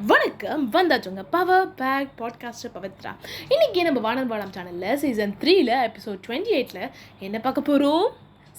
வணக்கம், வந்தாச்சுங்க power back podcaster Pavithra. இன்றைக்கி நம்ம வானம் வாழம் சேனலில் சீசன் 3 எபிசோட் 28 என்ன பார்க்க போகிறோம்?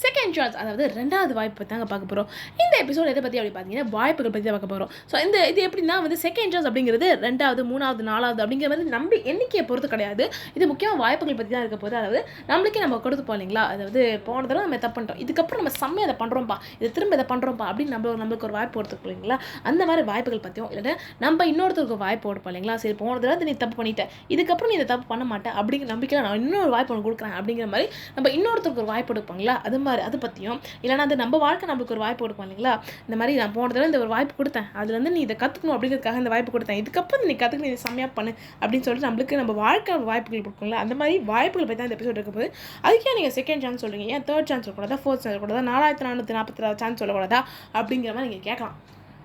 செகண்ட் சான்ஸ், அதாவது ரெண்டாவது வாய்ப்பு பற்றி தாங்க பார்க்க போகிறோம். இந்த எபிசோட் எதை பற்றி அப்படி பார்த்தீங்கன்னா வாய்ப்புகள் பற்றி தான் பார்க்க போகிறோம். ஸோ இது எப்படின்னா செகண்ட் சான்ஸ் அப்படிங்கிறது 2வது 3வது 4வது அப்படிங்கிற மாதிரி நம்ம எண்ணிக்கையை பொறுத்து கிடையாது. இது முக்கியமாக வாய்ப்புகள் பற்றி தான் இருக்க போது. அதாவது நம்மளுக்கே நம்ம கொடுத்து போகலைங்களா, அதாவது போன தடவை நம்ம தப்பு பண்ணிட்டோம், இதுக்கப்புறம் நம்ம செம்மையாக இதை பண்ணுறோம்ப்பா, இது திரும்ப இதை பண்ணுறோம்ப்பா அப்படின்னு நம்மளுக்கு ஒரு வாய்ப்பு கொடுத்துருக்கோம் இல்லைங்களா. அந்த மாதிரி வாய்ப்புகள் பற்றியும் இல்லைன்னா நம்ம இன்னொருத்தருக்கு வாய்ப்பு கொடுப்போம் இல்லைங்களா. சரி, போன தடவை நீ தப்பு பண்ணிட்டேன், இதுக்கப்புறம் நீ இதை தப்பு பண்ண மாட்டேன் அப்படிங்கிற நம்பிக்கையில் நான் இன்னொரு வாய்ப்பு ஒன்று கொடுக்குறேன் அப்படிங்கிற மாதிரி நம்ம இன்னொருத்தருக்கு ஒரு வாய்ப்பு கொடுப்பாங்களா, அது மாதிரி அதை பற்றியும் இல்லைனா அது நம்ம வாழ்க்கை நம்மளுக்கு ஒரு வாய்ப்பு கொடுப்போம் இல்லைங்களா. இந்த மாதிரி நான் போன தடவை இந்த ஒரு வாய்ப்பு கொடுத்தேன், அதுலேருந்து நீ இதை கற்றுக்கணும் அப்படிங்கிறதுக்காக இந்த வாய்ப்பு கொடுத்தேன், இதுக்கப்புறம் நீ கற்றுக்கணும், இதை செம்மையாக பண்ணு அப்படின்னு சொல்லிட்டு நம்ம வாழ்க்கை வாய்ப்புகள் கொடுக்குங்களா. அந்த மாதிரி வாய்ப்புகள் பற்றி தான் இந்த எபிசோட் இருக்கும்போது அதுக்கே நீங்கள் செகண்ட் சான்ஸ் சொல்கிறீங்க, ஏன் தேர்ட் சான்ஸ் சொல்லக்கூடாதா, ஃபோர்த் சான்ஸ் சொல்லக்கூடாதா, 4446 சான்ஸ் சொல்லக்கூடாதா அப்படிங்கிற மாதிரி நீங்கள் கேட்கலாம்.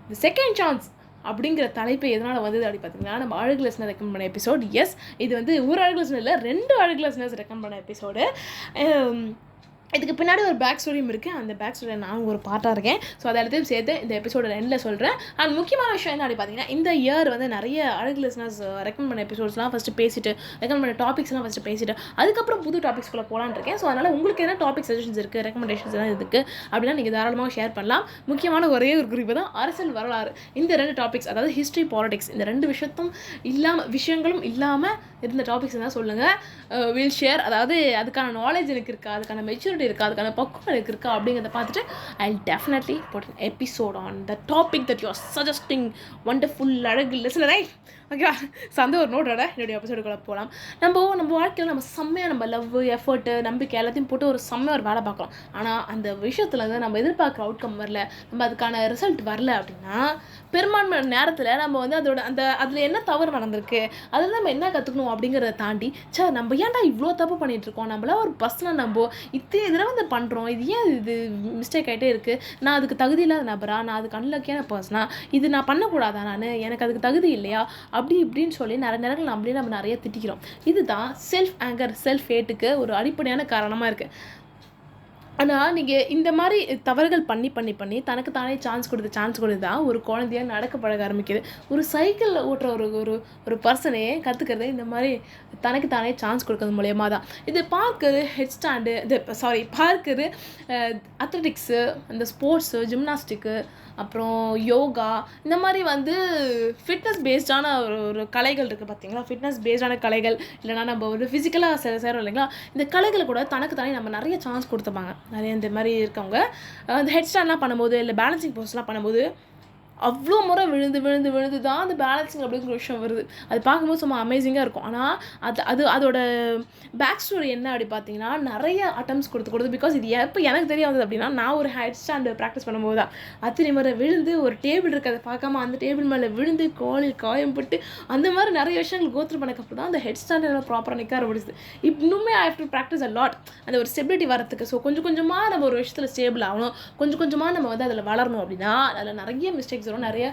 இந்த செகண்ட் சான்ஸ் அப்படிங்கிற தலைப்பு எதனால் வந்தது அப்படி பார்த்தீங்கன்னா, நம்ம அழகு லெசனர் ரெக்கமெண்ட் பண்ண எபிசோட். எஸ், இது ஒரு அழகு லெசனர் இல்லை, 2 அழகு லெசனர்ஸ் ரெக்கமெண்ட் பண்ண எபிசோடு. இதுக்கு பின்னாடி ஒரு பேக் ஸ்டோரியும் இருக்குது. அந்த பேக் ஸ்டோரியில் நான் ஒரு பார்ட்டாக இருக்கேன். ஸோ அதை எல்லாத்தையும் சேர்த்து இந்த எபிசோட எண்டில் சொல்கிறேன். அண்ட் முக்கியமான விஷயம் என்ன அப்படி பார்த்தீங்கன்னா, இந்த இயர் நிறைய அழகு லிசனர்ஸ் ரெக்கமெண்ட் பண்ண எபிசோட்ஸ்லாம் ஃபஸ்ட்டு பேசிட்டு, ரெக்கமெண்ட் பண்ண டாபிக்ஸ்லாம் ஃபஸ்ட்டு பேசிட்டு அதுக்கப்புறம் புது டாபிக்ஸ்குள்ளே போகலான்னு இருக்கேன். ஸோ அதனால் உங்களுக்கு என்ன டாபிக் சஜஷன்ஸ் இருக்குது, ரெக்கமெண்டேஷன்ஸ் எல்லாம் இருக்குது அப்படின்னா நீங்கள் தாராளமாக ஷேர் பண்ணலாம். முக்கியமான ஒரே ஒரு குறிப்பு தான் அரசியல் வரலாறு. இந்த 2 டாபிக்ஸ், அதாவது ஹிஸ்ட்ரி, பாலிடிக்ஸ், இந்த 2 விஷயங்களும் இல்லாமல் இருந்த டாபிக்ஸ் தான் சொல்லுங்கள். Will share. அதாவது அதுக்கான நாலேஜ் எனக்கு இருக்கா, அதுக்கான மெச்சூரிட்டி இருக்கா, அதுக்கான பக்குவம் எனக்கு இருக்கா அப்படிங்கிறத பார்த்துட்டு I definitely put an episode on the topic that you are suggesting. wonderful அழகு லிசனரை. ஓகேவா? ஸோ அந்த ஒரு நோட்டோட என்னுடைய எபிசோடுக்குள்ளே போகலாம். நம்ம வாழ்க்கையில் நம்ம செம்மையாக நம்ம லவ், எஃபர்ட்டு, நம்பிக்கை எல்லாத்தையும் போட்டு ஒரு செம்மையாக ஒரு வேலை பார்க்கலாம். ஆனால் அந்த விஷயத்தில் நம்ம எதிர்பார்க்குற அவுட்கம் வரல, நம்ம அதுக்கான ரிசல்ட் வரல அப்படின்னா பெரும்பான்மை நேரத்தில் நம்ம அதில் என்ன தவறு நடந்திருக்கு, அதில் நம்ம என்ன கற்றுக்கணும் அப்படிங்கிறத தாண்டி நம்ம ஏன்டா இவ்வளோ தப்பு பண்ணிகிட்ருக்கோம், நம்மளாம் ஒரு பர்சனாக நம்ம இதில் பண்ணுறோம், இது ஏன் இது மிஸ்டேக் ஆகிட்டே இருக்குது, நான் அதுக்கு தகுதி இல்லாத நபரா, நான் அதுக்கு அன்லக்கியான பர்சனா, இது நான் பண்ணக்கூடாதா, எனக்கு அதுக்கு தகுதி இல்லையா அப்படி இப்படின்னு சொல்லி நிறைய நேரங்கள் நம்ம நிறைய திட்டிக்கிறோம். இதுதான் செல்ஃப் ஆங்கர், செல்ஃப் ஹேட்டுக்கு ஒரு அடிப்படையான காரணமாக இருக்குது. ஆனால் நீங்கள் இந்த மாதிரி தவறுகள் பண்ணி தனக்கு தானே சான்ஸ் கொடுத்து தான் ஒரு குழந்தையாக நடக்க பழக ஆரம்பிக்குது. ஒரு சைக்கிளில் ஓட்டுற ஒரு பர்சனே கற்றுக்கிறது இந்த மாதிரி தனக்கு தானே சான்ஸ் கொடுக்கறது மூலயமா தான். இது பார்க்கரு ஹெட் ஸ்டாண்டு, பார்க்கரு அத்லெட்டிக்ஸு, இந்த ஸ்போர்ட்ஸு, ஜிம்னாஸ்டிக்கு, அப்புறம் யோகா, இந்த மாதிரி ஃபிட்னஸ் பேஸ்டான ஒரு கலைகள் இருக்குது பார்த்தீங்களா. ஃபிட்னஸ் பேஸ்டான கலைகள் இல்லைனா நம்ம ஒரு ஃபிசிக்கலாக சேரும் இல்லைங்களா. இந்த கலைகளை கூட தனக்கு தானே நம்ம நிறைய சான்ஸ் கொடுத்துப்பாங்க. நிறைய இந்த மாதிரி இருக்கவங்க அந்த ஹெட் ஸ்டாண்ட்லாம் பண்ணும்போது இல்லை பேலன்சிங் போஸ்ட்லாம் பண்ணும்போது அவ்வளோ முறை விழுந்து தான் அந்த பேலன்சிங் அப்படிங்கிற விஷயம் வருது. அது பார்க்கும்போது சும்மா அமேசிங்காக இருக்கும். ஆனால் அதோட பேக் ஸ்டோரி என்ன அப்படி பார்த்தீங்கன்னா, நிறைய அட்டம்ஸ் கொடுத்து பிகாஸ் இது எப்போ எனக்கு தெரிய வந்தது அப்படின்னா, நான் ஒரு ஹெட் ஸ்டாண்டு ப்ராக்டிஸ் பண்ணும்போது தான் அத்தனை முறை விழுந்து, ஒரு டேபிள் இருக்குது அதை பார்க்காம அந்த டேபிள் மேலே விழுந்து காயம்பட்டு அந்த மாதிரி நிறைய விஷயங்கள் கோத்ரூ பண்ணக்கப்புறம் தான் அந்த ஹெட் ஸ்டாண்ட் எல்லாம் ப்ராப்பராக நிற்க ஆரம்பிடுது. இன்னுமே I have to practice a lot அந்த ஒரு ஸ்டெபிலிட்டி வரத்துக்கு. ஸோ கொஞ்சமாக நம்ம ஒரு விஷயத்தில் ஸ்டேபிள் ஆகணும், கொஞ்சமாக நம்ம அதில் வளரணும் அப்படின்னா அதில் நிறைய மிஸ்டேக்ஸ் வரும், நிறைய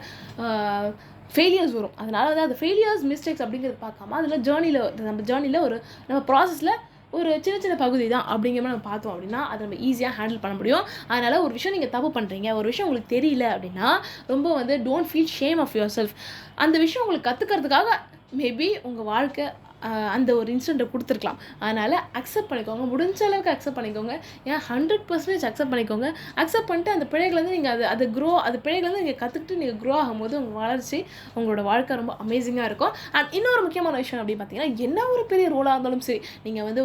ஃபெயிலியர்ஸ் வரும். அதனால அந்த ஃபெயிலியர்ஸ், மிஸ்டேக்ஸ் அப்படிங்கிறது பார்க்காம அதில் ஜேர்னியில் நம்ம ப்ராசஸில் ஒரு சின்ன பகுதி தான் அப்படிங்கிற மாதிரி நம்ம பார்த்தோம் அப்படின்னா அதை நம்ம ஈஸியாக ஹேண்டில் பண்ண முடியும். அதனால் ஒரு விஷயம் நீங்கள் தப்பு பண்ணுறீங்க, ஒரு விஷயம் உங்களுக்கு தெரியல அப்படின்னா ரொம்ப don't feel shame of yourself. அந்த விஷயம் உங்களுக்கு கற்றுக்கிறதுக்காக மேபி உங்கள் வாழ்க்கை அந்த ஒரு இன்சிடெண்ட்டை கொடுத்துருக்கலாம். அதனால் அக்செப்ட் பண்ணிக்கோங்க, முடிஞ்ச அளவுக்கு அக்செப்ட் பண்ணிக்கோங்க. ஏன் 100% அக்செப்ட் பண்ணிக்கோங்க. அக்செப்ட் பண்ணிட்டு அந்த பிழைகள்லேருந்து நீங்கள் அது பிழைகள்லேருந்து நீங்கள் கற்றுக்கிட்டு நீங்கள் க்ரோ ஆகும்போது உங்கள் வளர்ச்சி, உங்களோட வாழ்க்கை ரொம்ப அமேசிங்காக இருக்கும். அண்ட் இன்னொரு முக்கியமான விஷயம் அப்படின்னு பார்த்தீங்கன்னா, என்ன ஒரு பெரிய ரோலாக இருந்தாலும் சரி, நீங்கள்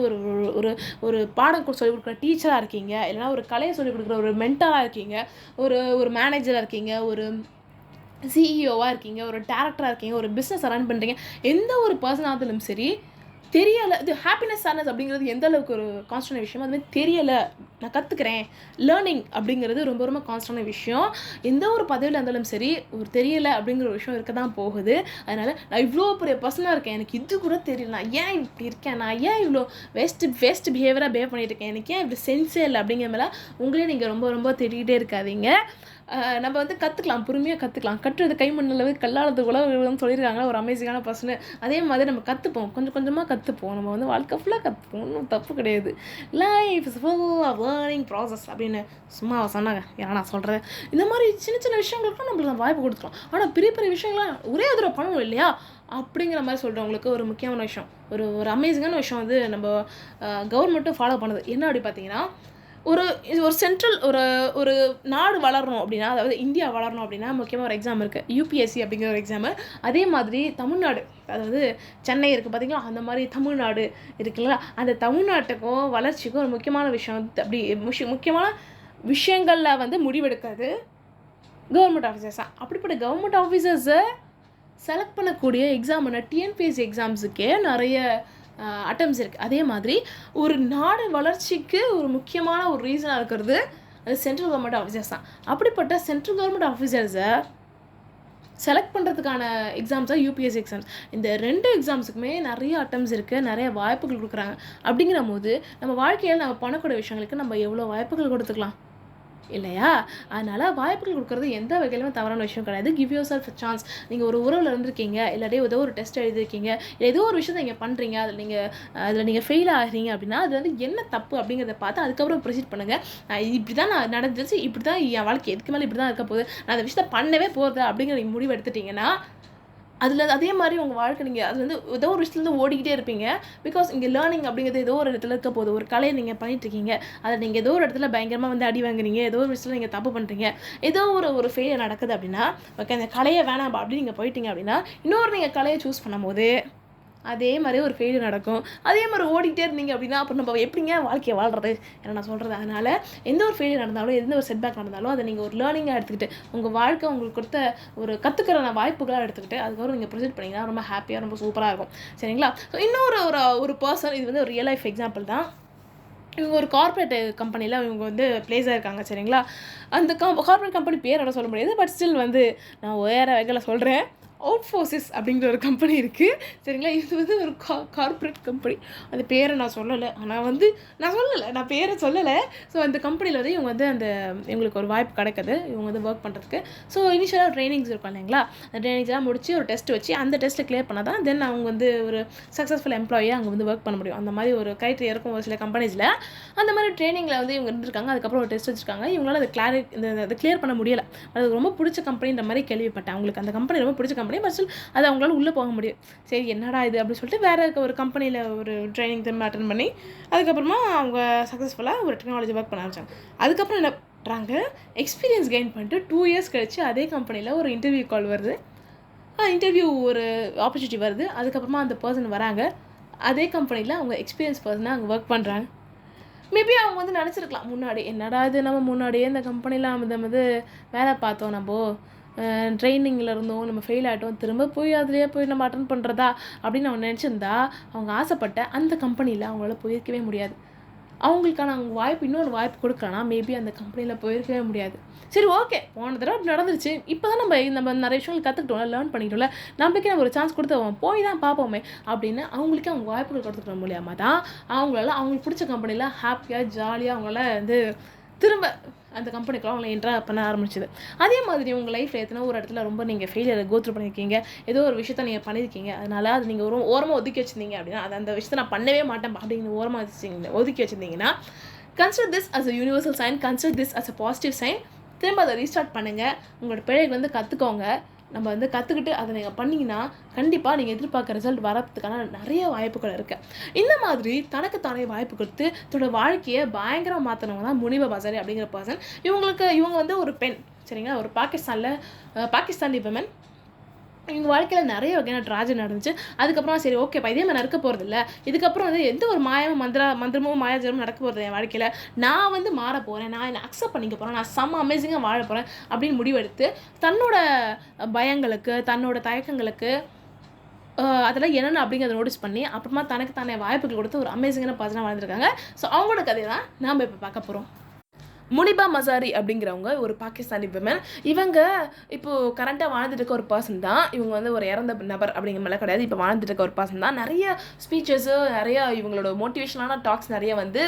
ஒரு பாடம் சொல்லிக் கொடுக்குற டீச்சராக இருக்கீங்க, இல்லைனா ஒரு கலையை சொல்லிக் கொடுக்குற ஒரு மென்டாராக இருக்கீங்க, ஒரு மேனேஜராக இருக்கீங்க, ஒரு சிஇஓவாக இருக்கீங்க, ஒரு டேரக்டராக இருக்கீங்க, ஒரு பிஸ்னஸ் ரன் பண்ணுறீங்க, எந்த ஒரு பர்சனாக இருந்தாலும் சரி, தெரியலை இது ஹாப்பினஸ் சாட்னஸ் அப்படிங்கிறது எந்த அளவுக்கு ஒரு கான்ஸ்டன்ட் விஷயம், அதுமாதிரி தெரியலை நான் கற்றுக்கிறேன், லேர்னிங் அப்படிங்கிறது ரொம்ப கான்ஸ்டன்ட் விஷயம். எந்த ஒரு பதவியில் இருந்தாலும் சரி, ஒரு தெரியலை அப்படிங்கிற ஒரு விஷயம் இருக்க தான் போகுது. அதனால் நான் இவ்வளோ பெரிய பர்சனாக இருக்கேன், எனக்கு இது கூட தெரியல, நான் ஏன் இப்படி இருக்கேன், நான் ஏன் இவ்வளோ வேஸ்ட் பிஹேவியராக பிஹேவ் பண்ணிட்டு இருக்கேன், எனக்கு ஏன் இப்படி சென்ஸே இல்லை அப்படிங்கிற மேலே உங்களே நீங்கள் ரொம்ப தேடிக்கிட்டே இருக்காதீங்க. நம்ம வந்து கற்றுக்கலாம், பொறுமையாக கற்றுக்கலாம். கட்டுறது கை மண்ணளவு கல்லானது உலகம்னு சொல்லியிருக்காங்க ஒரு அமேசிங்கான பர்சனு. அதே மாதிரி நம்ம கற்றுப்போம், கொஞ்சம் கொஞ்சமாக கற்றுப்போம். நம்ம வந்து வாழ்க்கை ஃபுல்லாக கற்றுப்போம், ஒன்றும் தப்பு கிடையாது. Life is full of learning process அப்படின்னு சும்மா சொன்னாங்க. ஏன்னா நான் சொல்கிறேன், இந்த மாதிரி சின்ன சின்ன விஷயங்களுக்கும் நம்மளுக்கு வாய்ப்பு கொடுத்துக்கலாம். ஆனால் பெரிய பெரிய விஷயங்கள்லாம் ஒரே தடவை பண்ணணும் இல்லையா அப்படிங்கிற மாதிரி சொல்கிறவங்களுக்கு ஒரு முக்கியமான விஷயம், ஒரு ஒரு அமேசிங்கான விஷயம் வந்து நம்ம கவர்மெண்ட்டும் ஃபாலோ பண்ணுது. என்ன அப்படி பார்த்தீங்கன்னா, ஒரு சென்ட்ரல் ஒரு நாடு வளரணும் அப்படின்னா, அதாவது இந்தியா வளரணும் அப்படின்னா முக்கியமாக ஒரு எக்ஸாம் இருக்குது, யூபிஎஸ்சி அப்படிங்கிற ஒரு எக்ஸாமு. அதே மாதிரி தமிழ்நாடு, அதாவது சென்னை இருக்குது பார்த்தீங்களா, அந்த மாதிரி தமிழ்நாடு இருக்குல்ல, அந்த தமிழ்நாட்டுக்கும் வளர்ச்சிக்கும் ஒரு முக்கியமான விஷயம் வந்து அப்படி முக்கியமான விஷயங்களில் வந்து முடிவெடுக்கிறது கவர்மெண்ட் ஆஃபீஸர்ஸ் தான். அப்படிப்பட்ட கவர்மெண்ட் ஆஃபீஸர்ஸை செலக்ட் பண்ணக்கூடிய எக்ஸாம்னா டிஎன்பிஎஸ்சி எக்ஸாம்ஸுக்கே நிறைய அட்டம்ஸ் இருக்குது. அதே மாதிரி ஒரு நாடு வளர்ச்சிக்கு ஒரு முக்கியமான ஒரு ரீசனாக இருக்கிறது அது சென்ட்ரல் கவர்மெண்ட் ஆஃபீஸர்ஸ் தான். அப்படிப்பட்ட சென்ட்ரல் கவர்மெண்ட் ஆஃபீஸர்ஸை செலக்ட் பண்ணுறதுக்கான எக்ஸாம்ஸ் தான் யூபிஎஸ்சி எக்ஸாம்ஸ். இந்த 2 எக்ஸாம்ஸுக்குமே நிறைய அட்டம்ஸ் இருக்குது, நிறைய வாய்ப்புகள் கொடுக்குறாங்க. அப்படிங்கிற போது நம்ம வாழ்க்கையில் நம்ம பண்ணக்கூடிய விஷயங்களுக்கு நம்ம எவ்வளோ வாய்ப்புகள் கொடுத்துக்கலாம் இல்லையா? அதனால் வாய்ப்புகள் கொடுக்குறது எந்த வகையிலுமே தவறான விஷயம் கிடையாது. Give your self chance. நீங்கள் ஒரு உறவில் இருந்திருக்கீங்க, இல்லாட்டி ஏதோ ஒரு டெஸ்ட் எழுதிருக்கீங்க, இல்லை ஏதோ ஒரு விஷயத்தை நீங்கள் பண்ணுறீங்க, அதில் நீங்கள் ஃபெயில் ஆகிறீங்க அப்படின்னா அது வந்து என்ன தப்பு அப்படிங்கிறத பார்த்து அதுக்கப்புறம் ப்ரொசீட் பண்ணுங்கள். இப்படி தான் நான் நடந்துச்சு, இப்படி தான் என் வாழ்க்கை எதுக்கு மேலே இப்படி தான் இருக்க போகுது, நான் அந்த விஷயத்தை பண்ணவே போகுது அப்படிங்கிற நீங்கள் முடிவு எடுத்துட்டிங்கன்னா அதில் அதே மாதிரி உங்கள் வாழ்க்கை நீங்கள் அது வந்து ஏதோ ஒரு விஷயத்துலேருந்து ஓடிக்கிட்டே இருப்பீங்க. பிகாஸ் இங்கே லேர்னிங் அப்படிங்கிறது ஏதோ ஒரு இடத்துல இருக்க போகுது. ஒரு கலையை நீங்கள் பண்ணிட்டுருக்கீங்க, அதை நீங்கள் ஏதோ ஒரு இடத்துல பயங்கரமாக வந்து அடி வாங்குறீங்க, ஏதோ ஒரு விஷயத்தில் நீங்கள் தப்பு பண்ணுறீங்க, ஏதோ ஒரு ஃபெயிலியர் நடக்குது அப்படின்னா, ஓகே அந்த கலையை வேணாம் அப்படி நீங்கள் போயிட்டீங்க அப்படின்னா, இன்னொரு நீங்கள் கலையை சூஸ் பண்ணும்போது அதே மாதிரி ஒரு ஃபெயிலியர் நடக்கும். அதே மாதிரி ஓடிக்கிட்டே இருந்தீங்க அப்படின்னா அப்புறம் நம்ம எப்படிங்க வாழ்க்கையை வாழ்கிறது என்ன நான் சொல்கிறது. அதனால் எந்த ஒரு ஃபெயிலியர் நடந்தாலும், எந்த ஒரு செட்பேக் நடந்தாலும் அதை நீங்கள் ஒரு லேர்னிங்காக எடுத்துக்கிட்டு உங்கள் வாழ்க்கை உங்களுக்கு கொடுத்த ஒரு கற்றுக்கிற வாய்ப்புகளாக எடுத்துக்கிட்டு அதுக்கப்புறம் நீங்கள் ப்ரொசீட் பண்ணிங்கன்னா ரொம்ப ஹாப்பியாக, ரொம்ப சூப்பராக இருக்கும். சரிங்களா? ஸோ இன்னொரு ஒரு பர்சன், இது வந்து ஒரு ரியல் லைஃப் எக்ஸாம்பிள் தான். இவங்க ஒரு கார்ப்பரேட் கம்பெனியில் இவங்க வந்து ப்ளேஸாக இருக்காங்க. சரிங்களா? அந்த கார்ப்பரேட் கம்பெனி பேர் என்ன சொல்ல முடியாது, பட் ஸ்டில் வந்து நான் வேறு வகையில் சொல்கிறேன். அவுட்ஃபோர்ஸஸ் அப்படிங்கிற ஒரு கம்பெனி இருக்குது. சரிங்களா? இது வந்து ஒரு கார்ப்பரேட் கம்பெனி. அந்த பேரை நான் சொல்லலை, ஆனால் வந்து நான் பேரை சொல்லலை. ஸோ அந்த கம்பெனியில் வந்து இவங்க வந்து இவங்களுக்கு ஒரு வாய்ப்பு கிடைக்குது இவங்க வந்து ஒர்க் பண்ணுறதுக்கு. ஸோ இனிஷியலாக ட்ரைனிங்ஸ் இருக்கும் இல்லைங்களா, அந்த ட்ரைனிங்ஸ்லாம் முடிச்சு ஒரு டெஸ்ட் வச்சு அந்த டெஸ்ட்டை கிளியர் பண்ணால் தான் தென் அவங்க வந்து ஒரு சக்ஸஸ்ஃபுல் எம்ப்ளாயியாக அங்கே வந்து ஒர்க் பண்ண முடியும். அந்த மாதிரி ஒரு க்ரைட்டீரியா இருக்கும் ஒரு சில கம்பெனிஸில். அந்த மாதிரி ட்ரைனிங்கில் வந்து இவங்க இருந்திருக்காங்க. அதுக்கப்புறம் ஒரு டெஸ்ட் வச்சுருக்காங்க. இவங்களால அதை கிளியர் பண்ண முடியலை. அது ரொம்ப பிடிச்ச கம்பெனின்ற மாதிரி கேள்விப்பட்டேன். அவங்களுக்கு அந்த கம்பெனி ரொம்ப பிடிச்ச கம்பெனி, பட் அது அவங்களால உள்ளே போக முடியும். சரி என்னடா இது அப்படின்னு சொல்லிட்டு வேறு ஒரு கம்பெனியில் ஒரு ட்ரைனிங் திரும்ப அட்டன் பண்ணி அதுக்கப்புறமா அவங்க சக்ஸஸ்ஃபுல்லாக ஒரு டெக்னாலஜி ஒர்க் பண்ண ஆரம்பிச்சாங்க. அதுக்கப்புறம் என்ன பண்ணுறாங்க, எக்ஸ்பீரியன்ஸ் கெயின் பண்ணிட்டு 2 இயர்ஸ் கழிச்சு அதே கம்பெனியில் ஒரு இன்டர்வியூ கால் வருது, இன்டர்வியூ ஒரு ஆப்பர்ச்சுனிட்டி வருது. அதுக்கப்புறமா அந்த பர்சன் வராங்க, அதே கம்பெனியில் அவங்க எக்ஸ்பீரியன்ஸ் பர்சனாக அங்கே ஒர்க் பண்ணுறாங்க. மேபி அவங்க வந்து நினச்சிருக்கலாம் முன்னாடி, என்னடா இது நம்ம முன்னாடியே இந்த கம்பெனியில் வந்து வேலை பார்த்தோம், நம்ம ட்ரைனிங்கில் இருந்தோம், நம்ம ஃபெயில் ஆகிட்டோம், திரும்ப போய் அதிலே போய் நம்ம அட்டன் பண்ணுறதா அப்படின்னு அவங்க நினச்சிருந்தா அவங்க ஆசைப்பட்ட அந்த கம்பெனியில் அவங்களால போயிருக்கவே முடியாது. அவங்களுக்கான அவங்க வாய்ப்பு இன்னொரு வாய்ப்பு கொடுக்கலன்னா மேபி அந்த கம்பெனியில் போயிருக்கவே முடியாது. சரி ஓகே, போன தடவை அப்படி நடந்துருச்சு, இப்போ தான் நம்ம நிறைய விஷயங்கள் கற்றுக்கிட்டோம்ல, லேர்ன் பண்ணிக்கிட்டோம்ல, நம்மளுக்கே நம்ம ஒரு சான்ஸ் கொடுத்து போய் தான் பார்ப்போமே அப்படின்னு அவங்களுக்கே அவங்க வாய்ப்புகள் கொடுத்துக்கிற மூலியமாக தான் அவங்களால அவங்களுக்கு பிடிச்ச கம்பெனியில் ஹாப்பியாக ஜாலியாக அவங்களால வந்து திரும்ப அந்த கம்பெனிக்குள்ள அவங்களை என்ட்ரா பண்ண ஆரம்பிச்சிது. அதே மாதிரி உங்கள் லைஃப்பில் எத்தனை ஒரு இடத்துல ரொம்ப நீங்கள் ஃபெயிலியர் கோத்ரூ பண்ணியிருக்கீங்க, ஏதோ ஒரு விஷயத்த நீங்கள் பண்ணியிருக்கீங்க, அதனால் அது நீங்கள் ஒரு ஓரமாக ஒதுக்கி வச்சுருந்தீங்க அப்படின்னா, அந்த விஷயத்தை நான் பண்ணவே மாட்டேன் அப்படின்னு ஓரமாக ஒதுக்கி வச்சுருந்தீங்கன்னா, consider this as a universal sign, consider this as a positive sign. திரும்ப அதை ரீஸ்டார்ட் பண்ணுங்கள், உங்களோட பிழைக்கு வந்து கற்றுக்கோங்க. நம்ம வந்து கற்றுக்கிட்டு அதை நீங்கள் பண்ணிங்கன்னா கண்டிப்பாக நீங்கள் எதிர்பார்க்குற ரிசல்ட் வரதுக்கான நிறைய வாய்ப்புகள் இருக்குது. இந்த மாதிரி தனக்குத்தானே வாய்ப்பு கொடுத்து தன்னோட வாழ்க்கையை பயங்கரமாக மாற்றினவங்க தான் முனிபா பசாரி அப்படிங்கிற பர்சன். இவங்க வந்து ஒரு பெண். சரிங்களா? ஒரு பாகிஸ்தானி விமன். எங்க வாழ்க்கையில் நிறைய வகையான ட்ராஜடி நடந்துச்சு. அதுக்கப்புறம் சரி ஓகேப்பா, இதே மாதிரி நடக்க போகிறது இல்லை, இதுக்கப்புறம் வந்து எந்த ஒரு மந்திரமோ மாயாஜாலமும் நடக்க போகிறது என் வாழ்க்கையில், நான் வந்து மாற போகிறேன், நான் என்னை அக்செப்ட் பண்ணிக்க போகிறேன், நான் செம்ம அமேசிங்காக வாழ போகிறேன் அப்படின்னு முடிவெடுத்து தன்னோட பயங்களுக்கு, தன்னோட தயக்கங்களுக்கு அதெல்லாம் என்னென்ன அப்படிங்கிறத நோட்டீஸ் பண்ணி அப்புறமா தனக்கு தானே வாய்ப்புகள் கொடுத்து ஒரு அமேசிங்கான பர்சனாக வாழ்ந்துருக்காங்க. ஸோ அவங்களோட கதையை தான் நாம் இப்போ பார்க்க போகிறோம். முனிபா மசாரி அப்படிங்கிறவங்க ஒரு பாகிஸ்தானி விமன். இவங்க இப்போது கரண்ட்டாக வாழ்ந்துட்டு இருக்க ஒரு பர்சன் தான். இவங்க வந்து ஒரு இறந்த நபர் அப்படிங்கிற மாதிரிலாம் கிடையாது, இப்போ வாழ்ந்துட்டு இருக்க ஒரு பர்சன் தான். நிறைய ஸ்பீச்சஸு, நிறைய இவங்களோட மோட்டிவேஷனான டாக்ஸ் நிறைய வந்து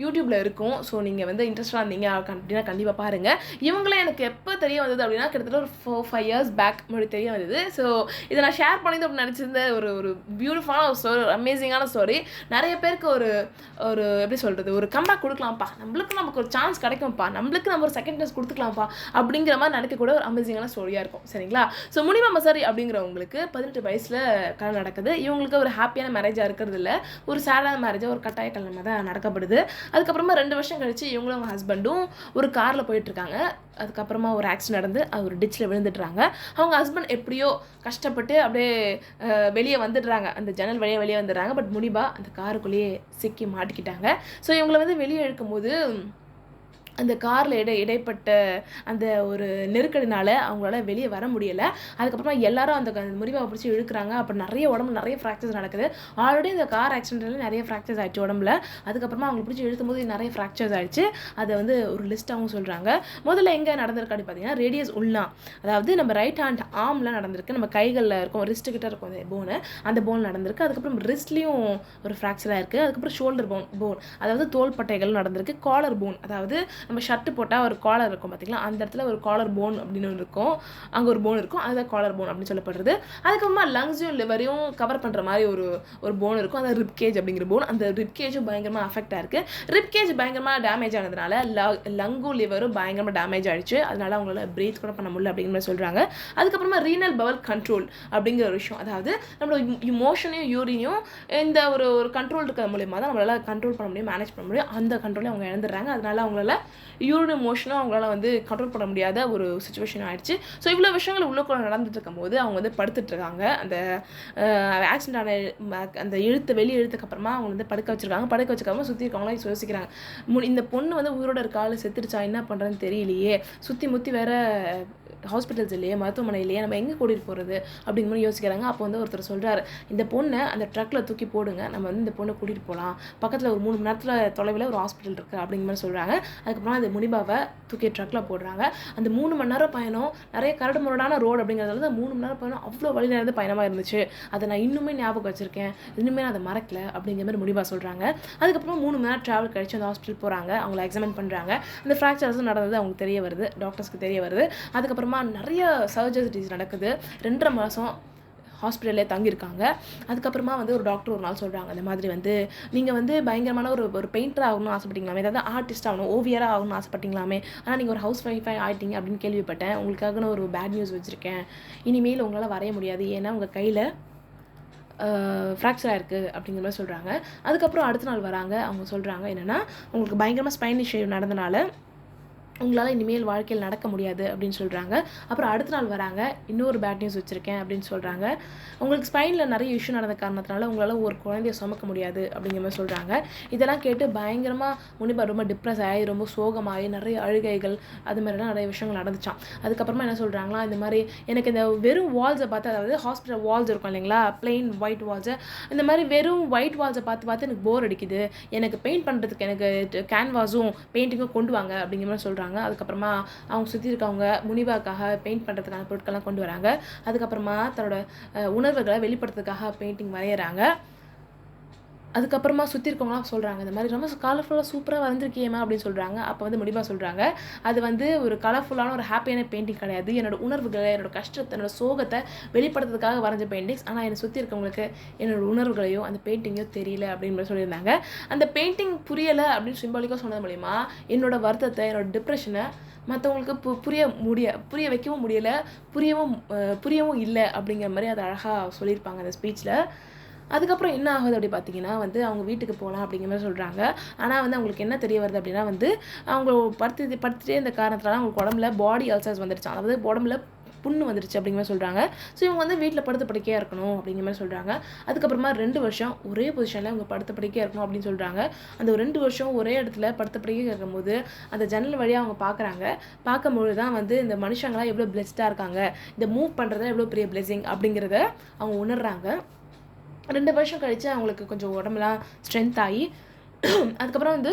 யூடியூப்பில் இருக்கும். ஸோ நீங்கள் வந்து இன்ட்ரெஸ்டாக இருந்தீங்க அப்படின்னா கண்டிப்பாக பாருங்கள். இவங்களே எனக்கு எப்போ தெரிய வந்தது அப்படின்னா கிட்டத்தட்ட ஒரு 4-5 இயர்ஸ் பேக் முன்னாடி தெரிய வந்தது. ஸோ இதை நான் ஷேர் பண்ணிது அப்படின்னு நினச்சிருந்த ஒரு பியூட்டிஃபுல்லான ஒரு ஸ்டோரி, அமேசிங்கான ஸ்டோரி. நிறைய பேருக்கு ஒரு எப்படி சொல்கிறது, ஒரு கம்பேக் கொடுக்கலாம்ப்பா, நமக்கு ஒரு சான்ஸ் கிடைக்கும்ப்பா, நம்மளுக்கு நம்ம ஒரு செகண்ட் சான்ஸ் கொடுத்துக்கலாம்ப்பா அப்படிங்கிற மாதிரி நினைக்கக்கூட ஒரு அமேசிங்கான ஸ்டோரியாக இருக்கும். சரிங்களா? ஸோ முனிபா மசாரி அப்படிங்கிறவங்களுக்கு 18 வயசில் கல்யாணம் நடக்குது. இவங்களுக்கு ஒரு ஹாப்பியான மேரேஜாக இருக்கிறது இல்லை, ஒரு சேடான மேரேஜாக ஒரு கட்டாய கல்யாணமாக தான் நடக்கப்படுது. அதுக்கப்புறமா 2 வருஷம் கழிச்சு இவங்களும் அவங்க ஹஸ்பண்டும் ஒரு காரில் போயிட்டுருக்காங்க. அதுக்கப்புறமா ஒரு ஆக்சிடென்ட் நடந்து அது ஒரு டிச்சில் விழுந்துடுறாங்க. அவங்க ஹஸ்பண்ட் எப்படியோ கஷ்டப்பட்டு அப்படியே வெளியே வந்துடுறாங்க, அந்த ஜன்னல் வழியாக வெளியே வந்துடுறாங்க. பட் முனிபா அந்த காருக்குள்ளேயே சிக்கி மாட்டிக்கிட்டாங்க. ஸோ இவங்களை வந்து வெளியே இழுக்கும்போது அந்த காரில் இடைப்பட்ட அந்த ஒரு நெருக்கடினால் அவங்களால வெளியே வர முடியலை. அதுக்கப்புறமா எல்லாரும் அந்த முனிபாவை பிடிச்சி இழுக்கிறாங்க. அப்போ நிறைய ஃப்ராக்சர்ஸ் நடக்குது. ஆல்ரெடி இந்த கார் ஆக்சிடென்ட்ல நிறைய ஃப்ராக்சர்ஸ் ஆகிடுச்சு உடம்புல. அதுக்கப்புறமா அவங்க பிடிச்சி இழுக்கும் போது நிறைய ஃப்ராக்சர்ஸ் ஆகிடுச்சு. அதை வந்து ஒரு லிஸ்ட்டாகவும் சொல்கிறாங்க. முதல்ல எங்கே நடந்திருக்கான்னு பார்த்தீங்கன்னா ரேடியஸ் உள்னா, அதாவது நம்ம ரைட் ஹேண்ட் ஆர்மில் நடந்திருக்கு, நம்ம கைகளில் இருக்கும், ரிஸ்ட்டுக்கிட்ட இருக்கும் அந்த போனு, அந்த போன் நடந்திருக்கு. அதுக்கப்புறம் ரிஸ்ட்லேயும் ஒரு ஃப்ராக்சராக இருக்குது. அதுக்கப்புறம் ஷோல்டர் போன் அதாவது தோள்பட்டைகள் நடந்திருக்கு. காலர் போன், அதாவது நம்ம ஷர்ட்டு போட்டால் ஒரு காலர் இருக்கும் பார்த்தீங்களா, அந்த இடத்துல ஒரு காலர் போன் அப்படின்னு ஒன்று இருக்கும், அங்கே ஒரு போன் இருக்கும், அதுதான் காலர் போன் அப்படின்னு சொல்லப்படுறது. அதுக்கப்புறமா லங்ஸையும் லிவரையும் கவர் பண்ணுற மாதிரி ஒரு போன் இருக்கும், அந்த ரிப் கேஜ் அப்படிங்கிற போன். அந்த ரிப் கேஜும் பயங்கரமாக அஃபெக்ட் ஆயிருக்கு. ரிப் கேஜ் பயங்கரமாக டேமேஜ் ஆனதுனால லங்கும் லிவரும் பயங்கரமாக டேமேஜ் ஆகிடுச்சு. அதனால அவங்களால பிரீத் கூட பண்ண முடியல அப்படிங்கிற மாதிரி சொல்கிறாங்க. அதுக்கப்புறமா ரீனல் பவல் கண்ட்ரோல் அப்படிங்கிற ஒரு விஷயம், அதாவது நம்மளோட இமோஷனையும் யூரினையும் இந்த ஒரு கண்ட்ரோல் இருக்கிற மூலியமாக தான் நம்மளால் கண்ட்ரோல் பண்ண முடியும், மேனேஜ் பண்ண முடியும். அந்த கண்ட்ரோலை அவங்க இழந்துடுறாங்க. அதனால அவங்களால யூரின் மோஷனும் அவங்களால வந்து கண்ட்ரோல் பண்ண முடியாத ஒரு சுச்சுவேஷன் ஆயிடுச்சு. ஸோ இவ்வளோ விஷயங்கள் உள்ளுக்குள்ள நடந்துட்டு இருக்கும் போது அவங்க வந்து படுத்துட்டு இருக்காங்க. அந்த ஆக்சிடென்ட் ஆன அந்த வெளியே இழுத்துக்கப்புறமா அவங்க வந்து படுக்க வச்சிருக்காங்க. சுற்றி இருக்கவங்களாம் யோசிக்கிறாங்க, இந்த பொண்ணு வந்து உயிரோட இருக்காள், செத்துடுச்சா, என்ன பண்ணுறதுன்னு தெரியலையே, சுற்றி முற்றி வேற ஹாஸ்பிட்டல்ஸ் இல்லையே, மருத்துவமனை இல்லையே, நம்ம எங்கே கூட்டிகிட்டு போகிறது அப்படிங்கிற மாதிரி யோசிக்கிறாங்க. அப்போ வந்து ஒருத்தர் சொல்கிறாரு, இந்த பொண்ணை அந்த ட்ரக்கில் தூக்கி போடுங்க, நம்ம வந்து இந்த பொண்ணை கூட்டிகிட்டு போகலாம், பக்கத்தில் ஒரு 3 மணி நேரத்தில் தொலைவில் ஒரு ஹாஸ்பிட்டல் இருக்குது அப்படிங்கிற மாதிரி சொல்கிறாங்க. அதுக்கப்புறம் அந்த முனிபாவை தூக்கி ட்ரக்கில் போடுறாங்க. அந்த 3 மணி நேரம் பயணம், நிறைய கரடு முரடான ரோடு அப்படிங்கிறதுல 3 மணி நேரம் பயணம் அவ்வளோ வழி நேர்ந்த பயணமாக இருந்துச்சு. அதை நான் இன்னுமே ஞாபகம் வச்சுருக்கேன், இன்னுமே நான் அதை மறக்கல அப்படிங்கிற மாதிரி முனிபா சொல்கிறாங்க. அதுக்கப்புறம் 3 மணி நேரம் ட்ராவல் கழிச்சு அந்த ஹாஸ்பிட்டல் போகிறாங்க. அவங்கள எக்ஸாமின் பண்ணுறாங்க. அந்த ஃப்ராக்சர்ஸும் நடந்தது அவங்களுக்கு தெரிய வருது, டாக்டர்ஸ்க்கு தெரிய வருது. அதுக்கப்புறமா நிறைய சர்ஜரிஸ் நடக்குது. 2.5 மாதம் ஹாஸ்பிட்டல்லே தங்கியிருக்காங்க. அதுக்கப்புறமா வந்து ஒரு டாக்டர் ஒரு நாள் சொல்கிறாங்க, அந்த மாதிரி வந்து நீங்கள் வந்து பயங்கரமான ஒரு பெயிண்டர் ஆகணும்னு ஆசைப்பட்டீங்களாமே, ஏதாவது ஆர்டிஸ்ட் ஆகணும், ஓவியராக ஆகணும்னு ஆசைப்பட்டீங்களாமே, ஆனால் நீங்கள் ஒரு ஹவுஸ் ஒய்ஃபாக ஆகிட்டீங்க அப்படின்னு கேள்விப்பட்டேன். உங்களுக்காக நான் ஒரு பேட் நியூஸ் வச்சுருக்கேன், இனிமேல் உங்களால் வரைய முடியாது, ஏன்னா உங்கள் கையில் ஃப்ராக்சர் ஆகிருக்கு அப்படிங்கிற மாதிரி சொல்கிறாங்க. அதுக்கப்புறம் அடுத்த நாள் வராங்க. அவங்க சொல்கிறாங்க என்னென்னா, உங்களுக்கு பயங்கரமாக ஸ்பைன் இஷ்யூ நடந்தனால உங்களால் இனிமேல் வாழ்க்கையில் நடக்க முடியாது அப்படின்னு சொல்கிறாங்க. அப்புறம் அடுத்த நாள் வராங்க, இன்னொரு பேட் நியூஸ் வச்சுருக்கேன் அப்படின்னு சொல்கிறாங்க. உங்களுக்கு ஸ்பைனில் நிறைய இஷ்யூ நடந்த காரணத்தினால உங்களால் ஒரு குழந்தைய சுமக்க முடியாது அப்படிங்கிற மாதிரி சொல்கிறாங்க. இதெல்லாம் கேட்டு பயங்கரமாக முனிபா ரொம்ப டிப்ரெஸ் ஆகி, ரொம்ப சோகமாகி, நிறைய அழுகைகள், அது மாதிரிலாம் நிறைய விஷயங்கள் நடந்துச்சான். அதுக்கப்புறமா என்ன சொல்கிறாங்களா, இந்த மாதிரி எனக்கு இந்த வெறும் வால்ஸை பார்த்து, அதாவது ஹாஸ்பிட்டல் வால்ஸ் இருக்கும் இல்லைங்களா, பிளெயின் ஒயிட் வால்ஸை, இந்த மாதிரி வெறும் ஒயிட் வால்ஸை பார்த்து எனக்கு போர் அடிக்குது, எனக்கு பெயிண்ட் பண்ணுறதுக்கு எனக்கு கேன்வாஸும் பெயிண்டிங்கும் கொண்டு வாங்க அப்படிங்கிற மாதிரி சொல்கிறாங்க. அதுக்கப்புறமா அவங்க சுற்றி இருக்கவங்க முனிபாக்காக பெயிண்ட் பண்ணுறதுக்கான பொருட்கள்லாம் கொண்டு வராங்க. அதுக்கப்புறமா தன்னோட உணர்வுகளை வெளிப்படுத்துறதுக்காக பெயிண்டிங் வரைகிறாங்க. அதுக்கப்புறமா சுற்றி இருக்கவங்களாம் சொல்கிறாங்க, இந்த மாதிரி ரொம்ப கலர்ஃபுல்லாக சூப்பராக வந்திருக்கியேம்மா அப்படின்னு சொல்கிறாங்க. அப்போ வந்து முனிபா சொல்கிறாங்க, அது வந்து ஒரு கலர்ஃபுல்லான ஒரு ஹாப்பியான பெயிண்டிங் கிடையாது, என்னோட உணர்வுகளை, என்னோட கஷ்டத்தை, என்னோட சோகத்தை வெளிப்படுத்துறதுக்காக வரைஞ்ச பெயிண்டிங்ஸ். ஆனால் என்னை சுற்றி இருக்கவங்களுக்கு என்னோட உணர்வுகளையோ அந்த பெயிண்டிங்கோ தெரியல அப்படின்னு சொல்லியிருந்தாங்க. அந்த பெயிண்டிங் புரியலை அப்படின்னு சிம்பாலிக்காக சொன்னது மூலிமா என்னோட வருத்தத்தை, என்னோட டிப்ரெஷனை மற்றவங்களுக்கு புரிய வைக்கவும் முடியலை, புரியவும் இல்லை அப்படிங்கிற மாதிரி அதை அழகாக சொல்லியிருப்பாங்க அந்த ஸ்பீச்சில். அதுக்கப்புறம் என்ன ஆகுது அப்படி பார்த்தீங்கன்னா வந்து அவங்க வீட்டுக்கு போகலாம் அப்படிங்கிற மாதிரி சொல்கிறாங்க. ஆனால் வந்து அவங்களுக்கு என்ன தெரிய வருது அப்படின்னா வந்து அவங்க படுத்துட்டே இந்த காரணத்தினால அவங்களுக்கு உடம்புல பாடி அல்சர்ஸ் வந்துருச்சு, அதாவது உடம்புல புண்ணு வந்துருச்சு அப்படிங்கிற மாதிரி சொல்கிறாங்க. ஸோ இவங்க வந்து வீட்டில் படுத்த படுக்கையாக இருக்கணும் அப்படிங்கிற மாதிரி சொல்கிறாங்க. அதுக்கப்புறமா 2 வருஷம் ஒரே பொசிஷனில் அவங்க படுத்த படுக்கையாக இருக்கணும் அப்படின்னு சொல்கிறாங்க. அந்த 2 வருஷம் ஒரே இடத்துல படுத்த படுக்கையாக இருக்கும்போது அந்த ஜன்னல் வழியாக அவங்க பார்க்கும்போது தான் வந்து இந்த மனுஷங்களாம் எவ்வளோ பிளெஸ்டாக இருக்காங்க, இந்த மூவ் பண்ணுறது எவ்வளோ பெரிய பிளெஸிங் அப்படிங்கிறத அவங்க உணர்றாங்க. 2 வருஷம் கழித்து அவங்களுக்கு கொஞ்சம் உடம்புலாம் ஸ்ட்ரென்த் ஆகி அதுக்கப்புறம் வந்து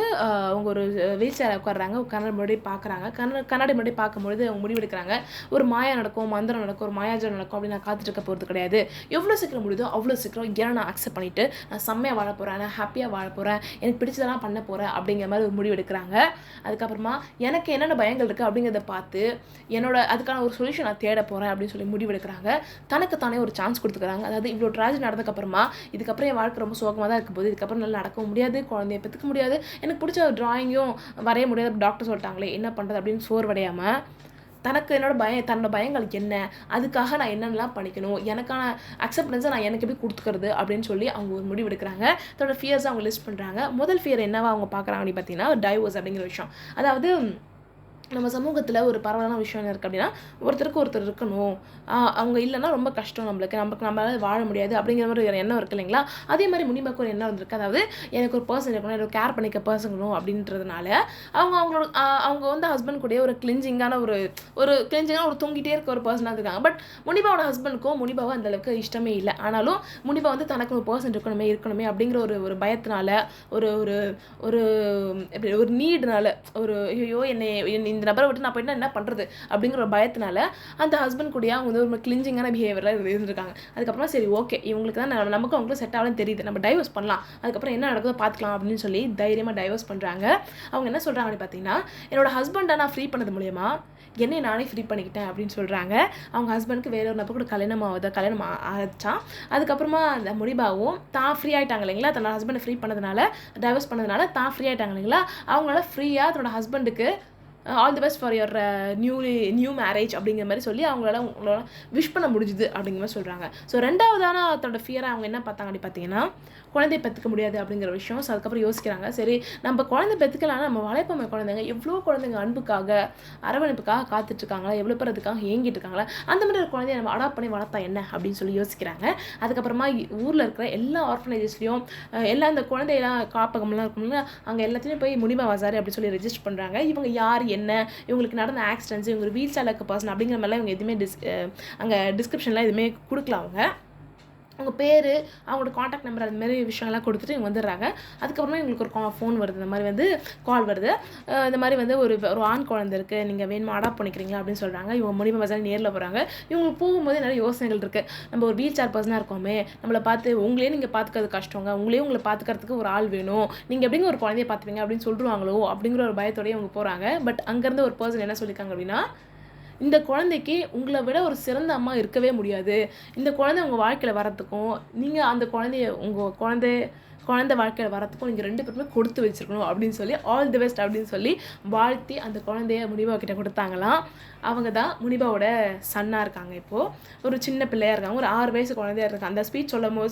அவங்க ஒரு வீல் சேரில் உட்காடுறாங்க, கண்ணாடி முன்னாடி பார்க்குறாங்க. கண்ணாடி முன்னாடி பார்க்கும்பொழுது அவங்க முடிவெடுக்கிறாங்க, ஒரு மாயா நடக்கும், மந்திரம் நடக்கும், ஒரு மாயாஜம் நடக்கும் அப்படின்னு நான் காத்துட்டு இருக்க போகிறது கிடையாது. எவ்வளோ சீக்கிரம் முடியுதோ அவ்வளோ சீக்கிரம் ஏன்னா நான் அக்செப்ட் பண்ணிவிட்டு நான் செம்மையாக வாழ போகிறேன், நான் ஹாப்பியாக வாழ போகிறேன், எனக்கு பிடிச்சதெல்லாம் பண்ண போகிறேன் அப்படிங்கிற மாதிரி ஒரு முடிவு எடுக்கிறாங்க. அதுக்கப்புறமா எனக்கு என்னென்ன பயங்கள் இருக்குது அப்படிங்கிறத பார்த்து அதுக்கான ஒரு சொல்யூஷன் நான் தேட போகிறேன் அப்படின்னு சொல்லி முடிவெடுக்கிறாங்க. தனக்கு தானே ஒரு சான்ஸ் கொடுத்துக்கிறாங்க. அதாவது இவ்வளோ ட்ராஜடி நடந்ததுக்கப்புறமா இதுக்கப்புறம் என் வாழ்க்கை ரொம்ப சோகமாக தான் இருக்கும் போது இதுக்கப்புறம் நல்லா நடக்கவும் முடியாது, குழந்தைய பெற்றுக்க முடியாது, எனக்கு பிடிச்ச ட்ராயிங்கும் வரைய முடியாது, டாக்டர் சொல்லிட்டாங்களே என்ன பண்ணுறது அப்படின்னு சோர்வடையாமல் தன்னோட பயங்கள் என்ன, அதுக்காக நான் என்னென்னலாம் பண்ணிக்கணும், எனக்கான அக்செப்டன்ஸை நான் எனக்கு எப்படி கொடுத்துக்கிறது அப்படின்னு சொல்லி அவங்க ஒரு முடிவு எடுக்கிறாங்க. தன்னோட ஃபியர்ஸை அவங்க லிஸ்ட் பண்ணுறாங்க. முதல் ஃபியர் என்னவா அவங்க பார்க்குறாங்க அப்படின்னு பார்த்தீங்கன்னா டைவர்ஸ் அப்படிங்கிற விஷயம். அதாவது நம்ம சமூகத்தில் ஒரு பரவலான விஷயம் என்ன இருக்குது அப்படின்னா ஒருத்தருக்கு ஒருத்தர் இருக்கணும், அவங்க இல்லைன்னா ரொம்ப கஷ்டம், நம்மளால வாழ முடியாது அப்படிங்கிற மாதிரி ஒரு எண்ணம் இருக்குது இல்லைங்களா. அதே மாதிரி முனிபாக்கு ஒரு எண்ணம் வந்திருக்கு. அதாவது எனக்கு ஒரு பர்சன் இருக்கணும், எனக்கு கேர் பண்ணிக்க பர்சன் இருக்கணும் அப்படின்றதுனால அவங்க வந்து ஹஸ்பண்ட் கூட ஒரு கிளிஞ்சிங்கான ஒரு தூங்கிட்டே இருக்க ஒரு பர்சனாக இருக்காங்க. பட் முனிபாவோட ஹஸ்பண்டுக்கும் முனிபாவும் அந்தளவுக்கு இஷ்டமே இல்லை. ஆனாலும் முனிபா வந்து தனக்கு ஒரு பர்சன் இருக்கணுமே அப்படிங்கிற ஒரு பயத்தினால ஒரு நீடுனால ஐயோ என்னை இந்த நபரை விட்டு நான் போயிட்டு என்ன பண்ணுறது அப்படிங்கிற ஒரு பயத்தினால அந்த ஹஸ்பண்ட் கூடயே அவங்க வந்து ஒரு கிளிஞ்சிங்கான பிஹேவியரில் இருந்திருக்காங்க. அதுக்கப்புறமா சரி ஓகே இவங்களுக்கு தான் நமக்கு அவங்களுக்கு செட் ஆகலன்னு தெரியுது, நம்ம டைவர்ஸ் பண்ணலாம், அதுக்கப்புறம் என்ன நடக்குதோ பார்த்துக்கலாம் அப்படின்னு சொல்லி தைரியமாக டைவர்ஸ் பண்ணுறாங்க. அவங்க என்ன சொல்கிறாங்க அப்படின்னு பார்த்தீங்கன்னா என்னோட ஹஸ்பண்டை நான் ஃப்ரீ பண்ணது மூலயமா என்னை நானே ஃப்ரீ பண்ணிக்கிட்டேன் அப்படின்னு சொல்கிறாங்க. அவங்க ஹஸ்பண்டுக்கு வேற ஒரு நபர் கூட கல்யாணம் ஆகிச்சான். அதுக்கப்புறமா அந்த முனிபாவும் தான் ஃப்ரீ ஆகிட்டாங்க இல்லைங்களா, தன்னோட ஹஸ்பண்டை ஃப்ரீ பண்ணதுனால டைவர்ஸ் பண்ணதுனால தான் ஃப்ரீ ஆகிட்டாங்க இல்லைங்களா. அவங்களால ஃப்ரீயாக தன்னோட ஹஸ்பண்டுக்கு all the best for your new marriage அப்படிங்கிற மாதிரி சொல்லி அவங்களால விஷ் பண்ண முடிஞ்சுது அப்படிங்கிற மாதிரி சொல்கிறாங்க. ஸோ ரெண்டாவதான அதோட ஃபியரை அவங்க என்ன பார்த்தாங்க அப்படி பார்த்தீங்கன்னா குழந்தை பெற்றுக்க முடியாது அப்படிங்கிற விஷயம். ஸோ அதுக்கப்புறம் யோசிக்கிறாங்க, சரி நம்ம குழந்தை பெற்றுக்கலாம், நம்ம வளைப்போமே குழந்தைங்க, எவ்வளோ குழந்தைங்க அன்புக்காக அரவணைப்புக்காக காத்துட்ருக்காங்களா, எவ்வளோ பேர் அதுக்காக ஏங்கிட்டு இருக்காங்களா, அந்த மாதிரி ஒரு குழந்தைய நம்ம அடாப்ட் பண்ணி வளர்த்தா என்ன அப்படின்னு சொல்லி யோசிக்கிறாங்க. அதுக்கப்புறமா ஊரில் இருக்கிற எல்லா ஆர்ஃபனேஜஸ்லையும் எல்லா இந்த குழந்தையெல்லாம் காப்பகம்லாம் இருக்கும்ல அங்கே எல்லாத்தையும் போய் முனிபா வசாரி அப்படின்னு சொல்லி ரெஜிஸ்டர் பண்ணுறாங்க. இவங்க யார் என்ன, இவங்களுக்கு நடந்த ஆக்சிடென்ட்ஸ், இவங்க வீல் சேரில் இருக்க பர்சன் அப்படிங்கிற மாதிரிலாம் இவங்க எதுவுமே அங்கே டிஸ்கிரிப்ஷன்லாம் எதுவுமே கொடுக்கல. அவங்க பேர், அவங்களோட காண்டாக்ட் நம்பர் அது மாதிரி விஷயம்லாம் கொடுத்துட்டு இவங்க வந்துடுறாங்க. அதுக்கப்புறமா இவங்களுக்கு ஒரு ஃபோன் வருது, இந்த மாதிரி வந்து கால் வருது, இந்த மாதிரி வந்து ஒரு ஆண் குழந்தை இருக்குது, நீங்கள் வேணுமா அடாப்ட் பண்ணிக்கிறீங்களா அப்படின்னு சொல்கிறாங்க. இவங்க முனிபா வசாரி நேரில் போகிறாங்க. இவங்களுக்கு போகும்போது நிறைய யோசனைகள் இருக்குது. நம்ம ஒரு வீல் சேர் பர்சனாக இருக்கோமே, நம்மளை பார்த்து உங்களே நீங்கள் பார்த்துக்கிறது கஷ்டங்க, உங்களை பார்த்துக்கிறதுக்கு ஒரு ஆள் வேணும், நீங்கள் எப்படிங்க ஒரு குழந்தைய பார்த்துப்பீங்க அப்படின்னு சொல்லிடுவாங்களோ அப்படிங்கிற ஒரு பயத்தோடய அவங்க போகிறாங்க. பட் அங்கேருந்து ஒரு பர்சன் என்ன சொல்லியிருக்காங்க அப்படின்னா இந்த குழந்தைக்கு உங்களை விட ஒரு சிறந்த அம்மா இருக்கவே முடியாது, இந்த குழந்தை உங்கள் வாழ்க்கையில் வரத்துக்கும் நீங்கள் அந்த குழந்தைய உங்கள் குழந்தை வாழ்க்கையில் வரத்துக்கும் நீங்கள் 2 பேருமே கொடுத்து வச்சுருக்கணும் அப்படின்னு சொல்லி ஆல் தி பெஸ்ட் அப்படின்னு சொல்லி வாழ்த்தி அந்த குழந்தைய முனிபா கிட்ட கொடுத்தாங்களாம். அவங்க தான் முனிபாவோட சன்னாக இருக்காங்க. இப்போது ஒரு சின்ன பிள்ளையாக இருக்காங்க, ஒரு 6 வயசு குழந்தையாக இருக்காங்க. அந்த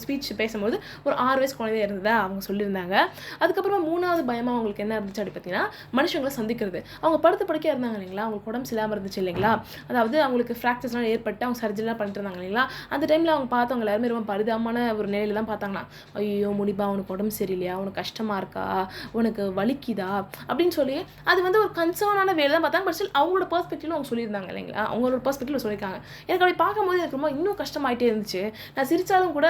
ஸ்பீச் பேசும்போது ஒரு 6 வயசு குழந்தையாக இருந்ததா அவங்க சொல்லியிருந்தாங்க. அதுக்கப்புறம் 3வது பயமாக அவங்களுக்கு என்ன இருந்துச்சு அப்படி பார்த்தீங்கன்னா மனுஷங்களை சந்திக்கிறது. அவங்க படுக்கையாக இருந்தாங்க இல்லைங்களா, அவங்களுக்கு உடம்பு சரியில்லாமல் இருந்துச்சு இல்லைங்களா, அதாவது அவங்களுக்கு ஃப்ராக்சர்ஸ்லாம் ஏற்பட்டு அவங்க சர்ஜரிலாம் பண்ணிட்டு இருந்தாங்க இல்லைங்களா. அந்த டைமில் அவங்க பார்த்தவங்க எல்லாருமே ரொம்ப பரிதாபமான ஒரு நிலையில தான் பார்த்தாங்கன்னா, ஐயோ முனிபா உனக்கு உடம்பு சரியில்லையா, உனக்கு கஷ்டமாக இருக்கா, உனக்கு வலிக்குதா அப்படின்னு சொல்லி அது வந்து ஒரு கன்சர்னான வேலை தான் பார்த்தாங்க. பட் ஸ்டில் அவங்களோட பெர்ஸ்பெக்டிவ்ல அவங்க சொல்லியிருந்தாங்க இல்லைங்களா, அவங்களோட பெர்ஸ்பெக்டிவ்ல சொல்லியிருக்காங்க. எனக்கு அப்படி பார்க்கும்போது எனக்கு ரொம்ப இன்னும் கஷ்டமாயிட்டே இருந்துச்சு. நான் சிரித்தாலும் கூட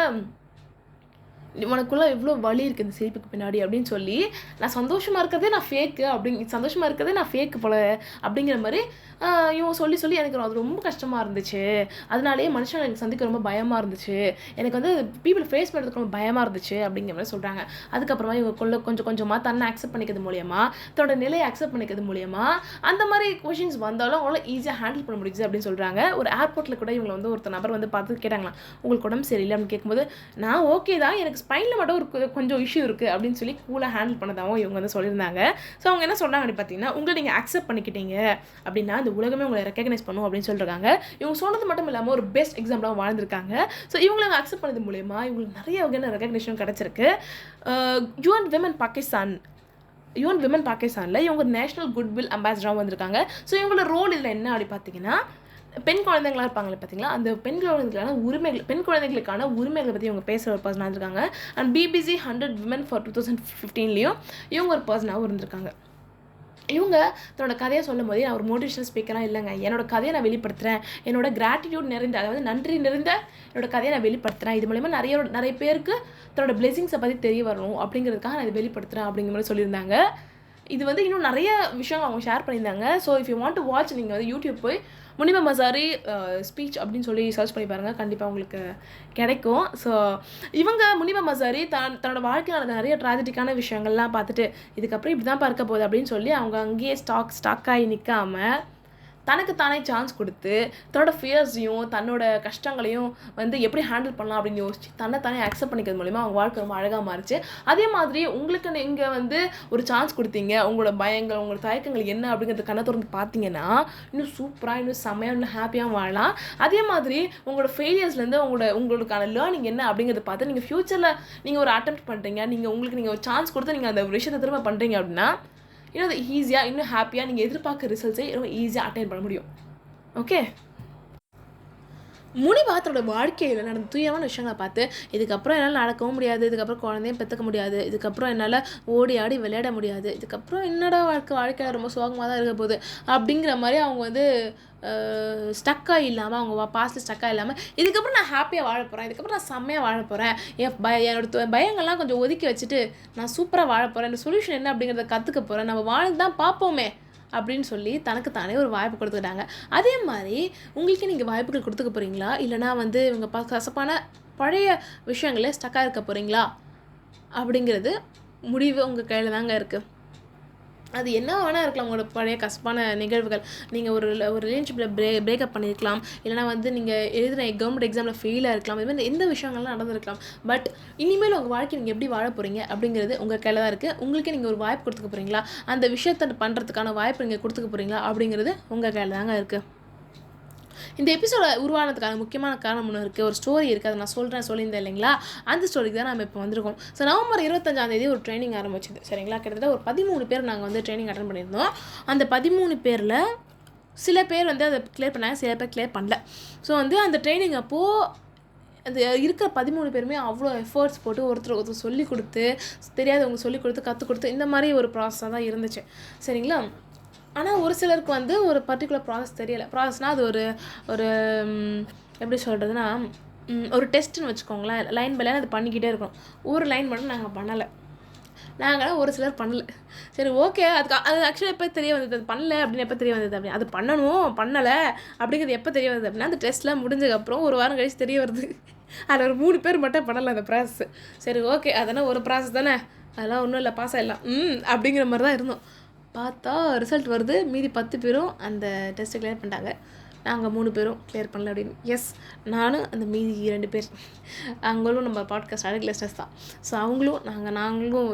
உனக்குள்ளே எவ்வளோ வலி இருக்குது இந்த சிரிப்புக்கு பின்னாடி அப்படின்னு சொல்லி நான் சந்தோஷமாக இருக்கிறதே நான் ஃபேக்கு போல அப்படிங்கிற மாதிரி இவங்க சொல்லி எனக்கு அது ரொம்ப கஷ்டமாக இருந்துச்சு. அதனாலேயே மனுஷன் எனக்கு சந்திக்க ரொம்ப பயமாக இருந்துச்சு, எனக்கு வந்து பீப்புள் ஃபேஸ் பண்ணுறதுக்கு ரொம்ப பயமாக இருந்துச்சு அப்படிங்கிற மாதிரி சொல்கிறாங்க. அதுக்கப்புறமா இவங்க கொஞ்சம் கொஞ்சமாக தன்னை அக்செப்ட் பண்ணிக்கிறது மூலியமா, தன்னோட நிலையை அக்செப்ட் பண்ணிக்கிறது மூலியமா அந்த மாதிரி கொஷின்ஸ் வந்தாலும் அவங்களால ஈஸியாக ஹேண்டில் பண்ண முடியுது அப்படின்னு சொல்கிறாங்க. ஒரு ஏர்போர்ட்டில் கூட இவங்களை வந்து ஒருத்தர் நபர் வந்து பார்த்து கேட்டாங்களாம், உங்களுக்கு உடம்பு சரியில்லை அப்படின்னு கேட்கும்போது நான் ஓகே தான், எனக்கு ஸ்பைனில் மட்டும் ஒரு கொஞ்சம் இஷ்யூ இருக்குது அப்படின்னு சொல்லி கூலாக ஹேண்டில் பண்ணதாகவும் இவங்க வந்து சொல்லியிருந்தாங்க. ஸோ அவங்க என்ன சொல்கிறாங்க அப்படின்னு பார்த்தீங்கன்னா உங்களை நீங்கள் அக்செப்ட் பண்ணிக்கிட்டீங்க அப்படின்னா இந்த உலகமே உங்களை ரெக்கக்னைஸ் பண்ணும் அப்படின்னு சொல்லியிருக்காங்க. இவங்க சொன்னது மட்டும் இல்லாமல் ஒரு பெஸ்ட் எக்ஸாம்பிளாக வாழ்ந்திருக்காங்க. ஸோ இவங்களை அக்செப்ட் பண்ணது மூலமா இவங்களுக்கு நிறைய வகையான ரெக்கக்னேஷன் கிடச்சிருக்கு. யுஎன் விமன் பாகிஸ்தானில் இவங்க நேஷனல் குட்வில் அம்பாசிடராக வந்திருக்காங்க. ஸோ இவங்களோட ரோல் இதில் என்ன அப்படி பார்த்தீங்கன்னா பெண் குழந்தைங்களாக இருப்பாங்களே பார்த்தீங்களா, அந்த பெண் குழந்தைகளுக்கான உரிமைகளை பற்றி இவங்க பேசுகிற ஒரு பர்சனாக இருந்திருக்காங்க. அண்ட் BBC 100 Women for 2015லேயும் இவங்க ஒரு பர்சனாகவும் இருந்திருக்காங்க. இவங்க தன்னோட கதையை சொல்லும் போதே நான் ஒரு மோட்டிவேஷனல் ஸ்பீக்கராக இல்லைங்க, என்னோட கதையை நான் வெளிப்படுத்துகிறேன், என்னோட கிராட்டிடியூட் நிறைந்த, அதாவது நன்றி நிறைந்த என்னோட கதையை நான் வெளிப்படுத்துகிறேன், இது மூலமா நிறைய பேருக்கு தன்னோட பிளெஸிங்ஸை பற்றி தெரிய வரணும் அப்படிங்கிறதுக்காக நான் இதை வெளிப்படுத்துகிறேன் அப்படிங்கிற மாதிரி சொல்லியிருந்தாங்க. இது வந்து இன்னும் நிறைய விஷயங்கள் அவங்க ஷேர் பண்ணியிருந்தாங்க. So if you want to watch, நீங்கள் வந்து யூடியூப் போய் முனிபா மசாரி ஸ்பீச் அப்படின்னு சொல்லி சர்ச் பண்ணி பாருங்கள், கண்டிப்பாக உங்களுக்கு கிடைக்கும். ஸோ இவங்க முனிபா மசாரி தன்னோட வாழ்க்கையில் நிறைய ட்ராஜடிக்கான விஷயங்கள்லாம் பார்த்துட்டு இதுக்கப்புறம் இப்படி தான் பார்க்க போகுது அப்படின்னு சொல்லி அவங்க அங்கேயே ஸ்டாக் ஆகி நிற்காமல் தனக்கு தானே சான்ஸ் கொடுத்து தன்னோட ஃபியர்ஸையும் தன்னோட கஷ்டங்களையும் வந்து எப்படி ஹேண்டில் பண்ணலாம் அப்படின்னு யோசிச்சு தானே அக்செப்ட் பண்ணிக்கிறது மூலிமா அவங்க வாழ்க்கை ரொம்ப அழகாக மாறிச்சு. அதே மாதிரி உங்களுக்கு நீங்கள் வந்து ஒரு சான்ஸ் கொடுத்தீங்க, உங்களோட பயங்கள் உங்களோட தயக்கங்கள் என்ன அப்படிங்கிறது கண்ணை திறந்து பார்த்தீங்கன்னா இன்னும் சூப்பராக இன்னும் செம்மையாக இன்னும் ஹாப்பியாக வாழலாம். அதே மாதிரி உங்களோட ஃபெயிலியர்ஸ்லேருந்து உங்களுக்கான லேர்னிங் என்ன அப்படிங்கிறத பார்த்து நீங்கள் ஃப்யூச்சரில் நீங்கள் ஒரு அட்டெம்ப்ட் பண்ணுறீங்க, நீங்கள் ஒரு சான்ஸ் கொடுத்து நீங்கள் அந்த விஷயத்தை திரும்ப பண்ணுறீங்க அப்படின்னா இன்னும் அது ஈஸியாக இன்னும் ஹாப்பியாக நீங்கள் எதிர்பார்க்குற ரிசல்ட்ஸை ரொம்ப ஈஸியாக அட்டைன் பண்ண முடியும். ஓகே, முனிபாத்தோட வாழ்க்கையில் நடந்த துயரமான விஷயங்களை பார்த்து இதுக்கப்புறம் என்னால் நடக்கவும் முடியாது, இதுக்கப்புறம் குழந்தையும் பெற்றுக்க முடியாது, இதுக்கப்புறம் என்னால் ஓடி ஆடி விளையாட முடியாது, இதுக்கப்புறம் என்னடா வாழ்க்கையில் ரொம்ப சோகமாக தான் இருக்க போகுது அப்படிங்கிற மாதிரி அவங்க வந்து ஸ்டக்காக இல்லாமல், அவங்க பாஸ்ட்டில் ஸ்டக்காக இல்லாமல் இதுக்கப்புறம் நான் ஹாப்பியாக வாழ போகிறேன், இதுக்கப்புறம் நான் செம்மையாக வாழ போகிறேன், என்னோட பயங்கள்லாம் கொஞ்சம் ஒதுக்கி வச்சுட்டு நான் சூப்பராக வாழ போகிறேன், இந்த சொல்யூஷன் என்ன அப்படிங்கிறத கற்றுக்க போகிறேன், நம்ம வாழ்ந்து தான் பார்ப்போமே அப்படின்னு சொல்லி தனக்கு தானே ஒரு வாய்ப்பு கொடுத்துக்கிட்டாங்க. அதே மாதிரி உங்களுக்கு நீங்கள் வாய்ப்புகள் கொடுத்துக்க போகிறீங்களா, இல்லைனா வந்து இவங்க கசப்பான பழைய விஷயங்களே ஸ்டக்காக இருக்க போகிறீங்களா அப்படிங்கிறது முடிவு உங்கள் கையில் தாங்க இருக்குது. அது என்ன வேணால் இருக்கலாம், உங்களோட பழைய கசப்பான நிகழ்வுகள், நீங்கள் ஒரு ரிலேஷன்ஷிப்பில் பிரேக்கப் பண்ணியிருக்கலாம், இல்லைனா வந்து நீங்கள் எழுதின கவர்மெண்ட் எக்ஸாமில் ஃபெயிலாக இருக்கலாம், இது மாதிரி எந்த விஷயங்கள்லாம் நடந்திருக்கலாம். பட் இனிமேல் உங்கள் வாழ்க்கை நீங்கள் எப்படி வாழ போகிறீங்க அப்படிங்கிறது உங்கள் கையில் தான் இருக்குது. உங்களுக்கு நீங்கள் ஒரு வாய்ப்பு கொடுத்துக்க போகிறீங்களா, அந்த விஷயத்தை பண்ணுறதுக்கான வாய்ப்பு நீங்கள் கொடுத்துக்க போகிறீங்களா அப்படிங்கிறது உங்கள் கையில் தாங்க இருக்குது. இந்த எபிசோட உருவானதுக்கான முக்கியமான காரணம் ஒன்று இருக்குது, ஒரு ஸ்டோரி இருக்குது, அதை நான் சொல்லியிருந்தேன் இல்லைங்களா, அந்த ஸ்டோரிக்கு தான் நம்ம இப்போ வந்திருக்கோம். ஸோ நவம்பர் 25 ஒரு ட்ரைனிங் ஆரம்பிச்சிது சரிங்களா. கிட்டத்தட்ட ஒரு 13 பேர் நாங்கள் வந்து ட்ரைனிங் அட்டன் பண்ணியிருந்தோம். அந்த 13 பேரில் சில பேர் வந்து அதை கிளியர் பண்ணாங்க, சில பேர் கிளியர் பண்ணல. ஸோ வந்து அந்த ட்ரைனிங் அப்போது அந்த இருக்கிற 13 பேருமே அவ்வளோ எஃபர்ட்ஸ் போட்டு ஒருத்தர் சொல்லி கொடுத்து, தெரியாதவங்க சொல்லி கொடுத்து கற்றுக் கொடுத்து இந்த மாதிரி ஒரு ப்ராசஸாக தான் இருந்துச்சு சரிங்களா. ஆனால் ஒரு சிலருக்கு வந்து ஒரு பர்டிகுலர் ப்ராசஸ் தெரியலை. ப்ராசஸ்னால் அது ஒரு எப்படி சொல்கிறதுனா ஒரு டெஸ்ட்டுன்னு வச்சுக்கோங்களேன், லைன் பை லைன் அது பண்ணிக்கிட்டே இருக்கணும். ஒரு லைன் மட்டும் நாங்கள் பண்ணலை, நாங்களாம் ஒரு சிலர் பண்ணல. சரி ஓகே, அது ஆக்சுவலாக எப்போ தெரிய வந்தது, அது பண்ணல அப்படின்னு எப்போ தெரிய வந்தது அப்படின்னு, அது பண்ணலை அப்படிங்கிறது எப்போ தெரிய வந்தது அப்படின்னா அந்த டெஸ்ட்லாம் முடிஞ்சதுக்கப்புறம் ஒரு வாரம் கழிச்சு தெரிய வருது. அதில் ஒரு 3 பேர் மட்டும் பண்ணலை அந்த ப்ராசஸ். சரி ஓகே, அதெல்லாம் ஒரு ப்ராசஸ் தானே, அதெல்லாம் ஒன்றும் இல்லை, பாஸ் ஆகிடலாம் அப்படிங்கிற மாதிரி தான் இருந்தோம். பார்த்தா ரிசல்ட் வருது, மீதி 10 பேரும் அந்த டெஸ்ட்டை கிளியர் பண்ணிட்டாங்க, நாங்கள் 3 பேரும் கிளியர் பண்ணல அப்படின்னு. எஸ், நானும் அந்த மீதி 2 பேர், அவங்களும் நம்ம பாட்காஸ்ட் அழகு லிஸ்டர்ஸ் தான். ஸோ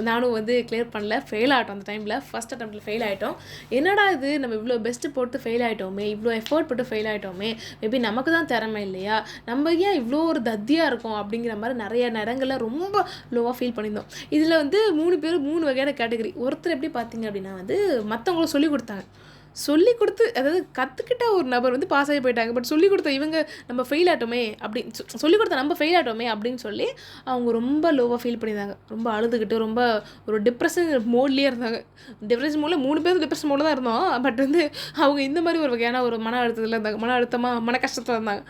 நானும் வந்து கிளியர் பண்ணல, ஃபெயில் ஆகிட்டோம். அந்த டைமில் ஃபஸ்ட் அட்டெம்ப்டில் ஃபெயில் ஆகிட்டோம். என்னடா இது, நம்ம இவ்வளோ பெஸ்ட்டு போட்டு ஃபெயில் ஆகிட்டோமே, இவ்வளோ எஃபோர்ட் போட்டு ஃபெயில் ஆகிட்டோமே, மேபி நமக்கு தான் திறமை இல்லையா, நம்ம ஏன் இவ்வளோ ஒரு தத்தியாக இருக்கும் அப்படிங்கிற மாதிரி நிறைய நேரங்களில் ரொம்ப லோவாக ஃபீல் பண்ணியிருந்தோம். இதில் வந்து 3 பேர் 3 வகையான கேட்டகரி. ஒருத்தர் எப்படி பார்த்தீங்க அப்படின்னா வந்து மற்றவங்களும் சொல்லிக் கொடுத்து அதாவது கற்றுக்கிட்ட ஒரு நபர் வந்து பாஸ் ஆகி போயிட்டாங்க. பட் சொல்லிக் கொடுத்த இவங்க நம்ம ஃபெயில் ஆகிட்டோமே அப்படின்னு சொல்லி அவங்க ரொம்ப லோவாக ஃபீல் பண்ணியிருந்தாங்க, ரொம்ப அழுதுகிட்டு ரொம்ப ஒரு டிப்ரெஷன் மோட்லேயே இருந்தாங்க. டிப்ரெஷன் மோடில் 3 பேர் டிப்ரெஷன் மோடில் தான் இருந்தோம். பட் வந்து அவங்க இந்த மாதிரி ஒரு வகையான ஒரு மன அழுத்தத்தில் இருந்தாங்க, மன கஷ்டத்தில் இருந்தாங்க.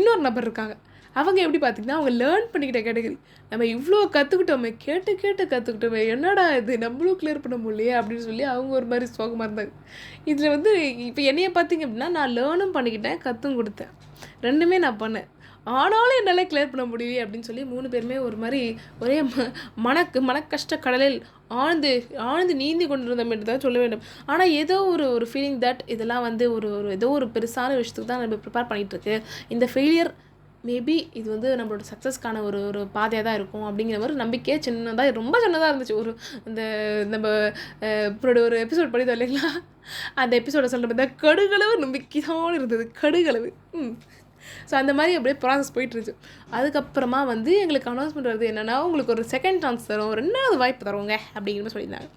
இன்னொரு நபர் இருக்காங்க, அவங்க எப்படி பார்த்திங்கன்னா அவங்க லேர்ன் பண்ணிக்கிட்ட கேட்டகரி. நம்ம இவ்வளோ கற்றுக்கிட்டோமே, கேட்டு கற்றுக்கிட்டோமே, என்னடா இது நம்மளும் கிளியர் பண்ண முடியலையே அப்படின்னு சொல்லி அவங்க ஒரு மாதிரி சோகமாக இருந்தாங்க. இதில் வந்து இப்போ என்னைய பார்த்திங்க அப்படின்னா நான் லேர்னும் பண்ணிக்கிட்டேன், கற்றும் கொடுத்தேன், ரெண்டுமே நான் பண்ணேன். ஆனாலும் என்னால் கிளியர் பண்ண முடியலையே அப்படின்னு சொல்லி 3 பேருமே ஒரு மாதிரி ஒரே மன கஷ்ட கடலில் ஆழ்ந்து நீந்தி கொண்டு இருந்தோம் என்று தான் சொல்ல வேண்டும். ஆனால் ஏதோ ஒரு ஃபீலிங் தட் இதெல்லாம் வந்து ஏதோ ஒரு பெருசான விஷயத்துக்கு தான் நம்ம ப்ரிப்பேர் பண்ணிகிட்ருக்கு. இந்த ஃபெயிலியர் மேபி இது வந்து நம்மளோட சக்ஸஸ்க்கான ஒரு பாதையாக தான் இருக்கும் அப்படிங்கிற மாதிரி நம்பிக்கையே ரொம்ப சின்னதாக இருந்துச்சு. இந்த நம்ம ஒரு எபிசோட் பண்ணிதோம் இல்லைங்களா, அந்த எபிசோட சொல்கிற பார்த்தா கடுகளவு நம்பிக்கை தான் இருந்தது, கடுகளவு. ஸோ அந்த மாதிரி அப்படியே ப்ராசஸ் போயிட்டுருச்சு. அதுக்கப்புறமா வந்து எங்களுக்கு அனௌன்ஸ்மெண்ட் வருது என்னென்னா, உங்களுக்கு ஒரு செகண்ட் சான்ஸ் தரோம், 2வது வாய்ப்பு தரோங்க அப்படிங்கிற மாதிரி சொல்லியிருந்தாங்க.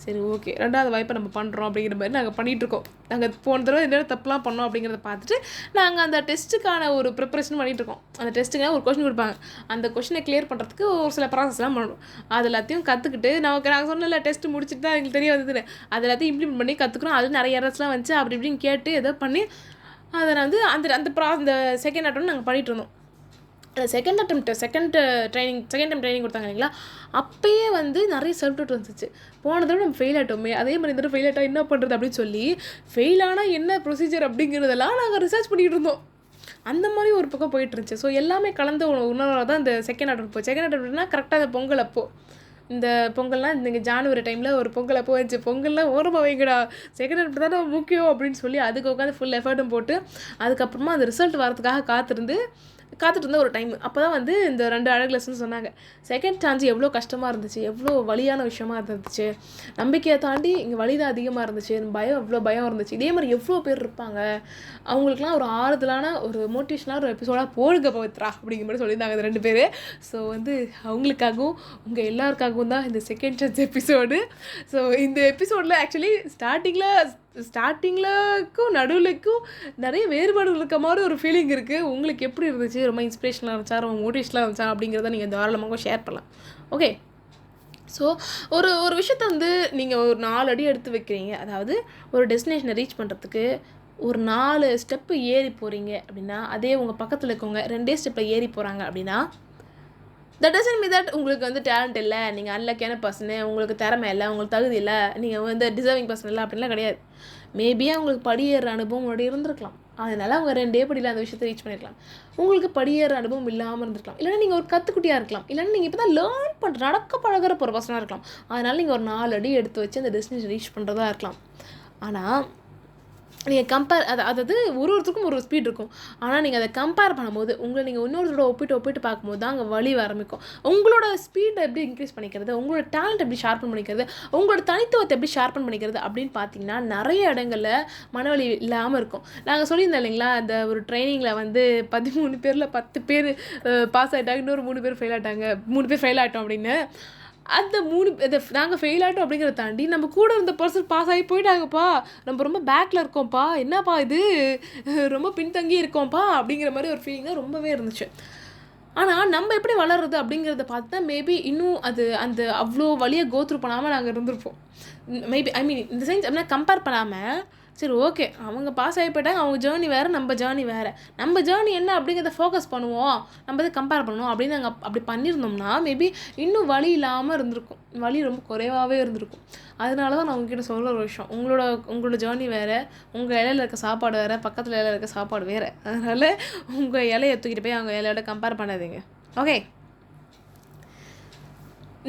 சரி ஓகே, 2வது வாய்ப்பை நம்ம பண்ணுறோம் அப்படிங்கிற மாதிரி நாங்கள் பண்ணிகிட்ருக்கோம். நாங்கள் போன தடவை என்னென்ன தப்புலாம் பண்ணோம் அப்படிங்கிறத பார்த்துட்டு நாங்கள் அந்த டெஸ்ட்டுக்கான ஒரு ப்ரிப்பரேஷன் பண்ணிகிட்ருக்கோம். அந்த டெஸ்ட்டுக்காக ஒரு கொஸ்டின் கொடுப்பாங்க, அந்த கொஸ்டினை கிளியர் பண்ணுறதுக்கு ஒரு சில ப்ராசஸ்லாம் பண்ணணும். அது எல்லாத்தையும் கற்றுக்கிட்டு நாங்கள் சொன்னல டெஸ்ட்டு முடிச்சுட்டு தான் எங்களுக்கு தெரிய வந்ததுன்னு, அது எல்லாத்தையும் இம்ப்ளிமெண்ட் பண்ணி கற்றுக்குறோம். அது நிறைய எரர்ஸ்லாம் வந்துச்சு, அப்படி இப்படின்னு கேட்டு ஏதோ பண்ணி அதை வந்து அந்த செகண்ட் அட்டெம்ப்ட் நாங்கள் பண்ணிகிட்டு இருந்தோம். செகண்ட் டைம் ட்ரைனிங் கொடுத்தாங்க இல்லைங்களா, அப்போயே வந்து நிறைய செல்ஃப் டவுட் வந்துச்சு. போன தடவை நம்ம ஃபெயில் ஆகிட்டோமே, அதே மாதிரி இந்த தடவை ஃபெயில் ஆகிட்டா என்ன பண்ணுறது அப்படின்னு சொல்லி ஃபெயில் ஆனால் என்ன ப்ரொசீஜர் அப்படிங்கிறதெல்லாம் நாங்கள் ரிசர்ச் பண்ணிகிட்டு இருந்தோம். அந்த மாதிரி ஒரு பக்கம் போயிட்டு இருந்துச்சு. ஸோ எல்லாமே கலந்த உணர்வாக தான் இந்த செகண்ட் அட்டெம்ப்ட்னா கரெக்டாக அந்த பொங்கல் அப்போது, இந்த பொங்கல்லாம் இந்த ஜானுவரி டைமில் ஒரு பொங்கல் அப்போ வந்துச்சு. பொங்கல்லாம் ஓரமாக வைங்கடா, செகண்ட் அட்டெம்ப்ட் தானே முக்கியம் அப்படின்னு சொல்லி அதுக்கு உட்காந்து ஃபுல் எஃபர்ட்டும் போட்டு அதுக்கப்புறமா அந்த ரிசல்ட் வரதுக்காக காத்துட்டு இருந்த ஒரு டைம். அப்போ தான் வந்து இந்த 2 அழகு லெசன் சொன்னாங்க. செகண்ட் சான்ஸ் எவ்வளோ கஷ்டமாக இருந்துச்சு, எவ்வளோ வலியான விஷயமா இருந்துச்சு, நம்பிக்கையை தாண்டி இங்கே வலி தான் அதிகமாக இருந்துச்சு, எவ்வளோ பயம் இருந்துச்சு. இதே மாதிரி எவ்வளோ பேர் இருப்பாங்க, அவங்களுக்குலாம் ஒரு ஆறுதலான ஒரு மோட்டிவேஷனான ஒரு எபிசோடாக போடுங்க பவித்ரா அப்படிங்கிற மாதிரி சொல்லியிருந்தாங்க இந்த 2 பேர். ஸோ வந்து அவங்களுக்காகவும் உங்கள் எல்லாருக்காகவும் தான் இந்த செகண்ட் சான்ஸ் எபிசோடு. ஸோ இந்த எபிசோடில் ஆக்சுவலி ஸ்டார்டிங்லக்கும் நடுவுலக்கும் நிறைய வேறுபாடுகள் இருக்க மாதிரி ஒரு ஃபீலிங் இருக்குது. உங்களுக்கு எப்படி இருந்துச்சு, ரொம்ப இன்ஸ்பிரேஷனாக இருந்துச்சா, ரொம்ப மோட்டிவேஷனாக இருந்துச்சா அப்படிங்கிறத நீங்கள் தாராளமாக ஷேர் பண்ணலாம். ஓகே, ஸோ ஒரு விஷயத்த வந்து நீங்கள் ஒரு 4 அடி எடுத்து வைக்கிறீங்க, அதாவது ஒரு டெஸ்டினேஷனை ரீச் பண்ணுறதுக்கு ஒரு 4 ஸ்டெப்பு ஏறி போகிறீங்க அப்படின்னா, அதே உங்கள் பக்கத்தில் இருக்கவங்க 2 ஸ்டெப்பில் ஏறி போகிறாங்க அப்படின்னா, தட் டசன்ட் மீன் தட் உங்களுக்கு வந்து டேலண்ட் இல்லை, நீங்கள் அன்லக்கியான பர்சனு, உங்களுக்கு திறமை இல்லை, உங்களுக்கு தகுதி இல்லை, நீங்கள் வந்து டிசர்விங் பர்சன் இல்லை அப்படின்லாம் கிடையாது. மேபி அவங்களுக்கு படியேற அனுபவம் முன்னாடி இருந்திருக்கலாம், அதனால் அவங்க 2 படியில் அந்த விஷயத்தை ரீச் பண்ணியிருக்கலாம். உங்களுக்கு படியேற அனுபவம் இல்லாமல் இருந்திருக்கலாம், இல்லைன்னா நீங்கள் ஒரு கற்றுக்குட்டியாக இருக்கலாம், இல்லைன்னா நீங்கள் இப்போ தான் லேர்ன் பண்ணுற நடக்க பழகிற ஒரு பர்சனாக இருக்கலாம். அதனால் நீங்கள் ஒரு 4 அடி எடுத்து வச்சு அந்த டெஸ்டினேஷன் ரீச் பண்ணுறதா இருக்கலாம். ஆனால் நீங்கள் அதாவது ஒருத்தருக்கும் ஒரு ஸ்பீட் இருக்கும். ஆனால் நீங்கள் அதை கம்பேர் பண்ணும்போது நீங்கள் இன்னொருத்தரோட ஒப்பிட்டு பார்க்கும்போது தான் அங்கே வலி ஆரம்பிக்கும். உங்களோட ஸ்பீடை எப்படி இன்க்ரீஸ் பண்ணிக்கிறது, உங்களோட டேலண்ட் எப்படி ஷார்ப்பன் பண்ணிக்கிறது, உங்களோட தனித்துவத்தை எப்படி ஷார்ப்பன் பண்ணிக்கிறது அப்படின்னு பார்த்தீங்கன்னா நிறைய இடங்களில் மனவலி இல்லாமல் இருக்கும். நாங்கள் சொல்லியிருந்தோம் இல்லைங்களா, அந்த ஒரு ட்ரைனிங்கில் வந்து 13 பேரில் 10 பேர் பாஸ் ஆகிட்டாங்க, இன்னொரு 3 பேர் ஃபெயில் ஆகிட்டாங்க, 3 பேர் ஃபெயில் ஆகிட்டோம் அப்படின்னு. அந்த 3 நாங்கள் ஃபெயில் ஆகிட்டோம் அப்படிங்கிறத தாண்டி நம்ம கூட இருந்த பர்சன் பாஸ் ஆகி போயிட்டாங்கப்பா, நம்ம ரொம்ப பேக்கில் இருக்கோம்ப்பா, என்னப்பா இது ரொம்ப பின்தங்கி இருக்கோம்ப்பா அப்படிங்கிற மாதிரி ஒரு ஃபீலிங் தான் ரொம்பவே இருந்துச்சு. ஆனால் நம்ம எப்படி வளர்றது அப்படிங்கிறத பார்த்தா மேபி இன்னும் அந்த அவ்வளோ வழியாக கோத்ரூ பண்ணாமல் நாங்கள் இருந்திருப்போம். மேபி இந்த சென்ஸ் அப்படின்னா கம்பேர் பண்ணாமல், சரி ஓகே அவங்க பாஸ் ஆகி போயிட்டாங்க, அவங்க ஜேர்னி வேறு, நம்ம ஜேர்னி வேறு, நம்ம ஜேர்னி என்ன அப்படிங்கிறத ஃபோக்கஸ் பண்ணுவோம், நம்ம இதை கம்பேர் பண்ணுவோம் அப்படின்னு நாங்கள் அப்படி பண்ணியிருந்தோம்னா மேபி இன்னும் வலி இல்லாமல் இருந்திருக்கும், வலி ரொம்ப குறைவாகவே இருந்திருக்கும். அதனால தான் நான் உங்ககிட்ட சொல்கிற ஒரு விஷயம், உங்களோட ஜேர்னி வேறு, உங்கள் இலையில் இருக்க சாப்பாடு வேறு, பக்கத்தில் இலையில் இருக்க சாப்பாடு வேறு. அதனால் உங்கள் இலையை தூக்கிட்டு போய் அவங்க இலையோட கம்பேர் பண்ணாதீங்க. ஓகே,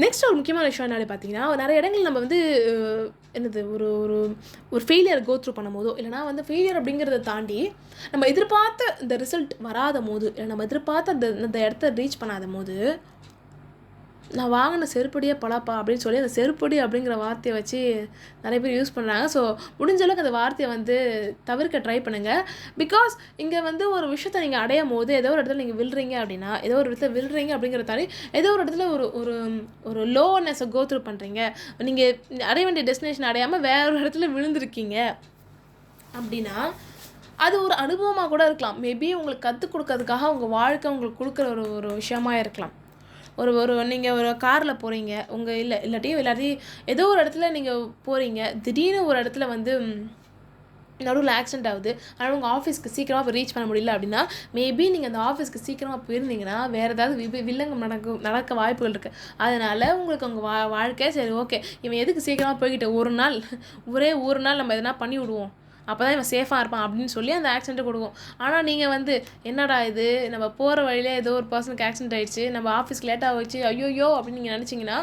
நெக்ஸ்ட் ஒரு முக்கியமான விஷயம் என்னென்னு பார்த்தீங்கன்னா, நிறைய இடங்கள் நம்ம வந்து ஒரு ஃபெயிலியர் கோத்ரூ பண்ணும் போதோ, இல்லைனா வந்து ஃபெயிலியர் அப்படிங்கிறத தாண்டி நம்ம எதிர்பார்த்த இந்த ரிசல்ட் வராத போது, இல்லை நம்ம எதிர்பார்த்த அந்த இடத்த ரீச் பண்ணாத போது, நான் வாங்கின செருப்படியே பழப்பா அப்படின்னு சொல்லி அந்த செருப்படி அப்படிங்கிற வார்த்தையை வச்சு நிறைய பேர் யூஸ் பண்ணுறாங்க. ஸோ முடிஞ்ச அளவுக்கு அந்த வார்த்தையை வந்து தவிர்க்க ட்ரை பண்ணுங்கள். பிகாஸ் இங்கே வந்து ஒரு விஷயத்தை நீங்கள் அடையும் போது ஏதோ ஒரு இடத்துல நீங்கள் விழுறீங்க அப்படின்னா, ஏதோ ஒரு இடத்துல விழுறீங்க அப்படிங்கிறத தாண்டி ஏதோ ஒரு இடத்துல ஒரு லோனஸை கோத்ரூ பண்ணுறீங்க, நீங்கள் அடைய வேண்டிய டெஸ்டினேஷன் அடையாமல் வேற ஒரு இடத்துல விழுந்திருக்கீங்க அப்படின்னா அது ஒரு அனுபவமாக கூட இருக்கலாம். மேபி உங்களுக்கு கற்றுக் கொடுக்கறதுக்காக உங்கள் வாழ்க்கை உங்களுக்கு கொடுக்குற ஒரு விஷயமா இருக்கலாம். நீங்கள் ஒரு காரில் போகிறீங்க, இல்லாட்டி ஏதோ ஒரு இடத்துல நீங்கள் போகிறீங்க, திடீர்னு ஒரு இடத்துல வந்து நடுவில் ஆக்சிடென்ட் ஆகுது, ஆனால் உங்கள் ஆஃபீஸ்க்கு சீக்கிரமாக போய் ரீச் பண்ண முடியல அப்படின்னா, மேபி நீங்கள் அந்த ஆஃபீஸ்க்கு சீக்கிரமாக போயிருந்தீங்கன்னா வேறு ஏதாவது வில்லங்கம் நடக்க வாய்ப்புகள் இருக்குது. அதனால் உங்களுக்கு உங்கள் வாழ்க்கை சரி ஓகே, இவன் எதுக்கு சீக்கிரமாக போய்கிட்ட ஒரே ஒரு நாள் நம்ம எதனா பண்ணி விடுவோம், அப்போ தான் இவன் சேஃபாக இருப்பான் அப்படின்னு சொல்லி அந்த ஆக்சிடென்ட்டை கொடுக்கும். ஆனால் நீங்கள் வந்து என்னடா இது, நம்ம போகிற வழியிலே ஏதோ ஒரு பர்சனுக்கு ஆக்சிடென்ட் ஆகிடுச்சு, நம்ம ஆஃபீஸ்க்கு லேட்டாக வச்சு ஐயோயோ அப்படின்னு நீங்கள் நினச்சிங்கன்னா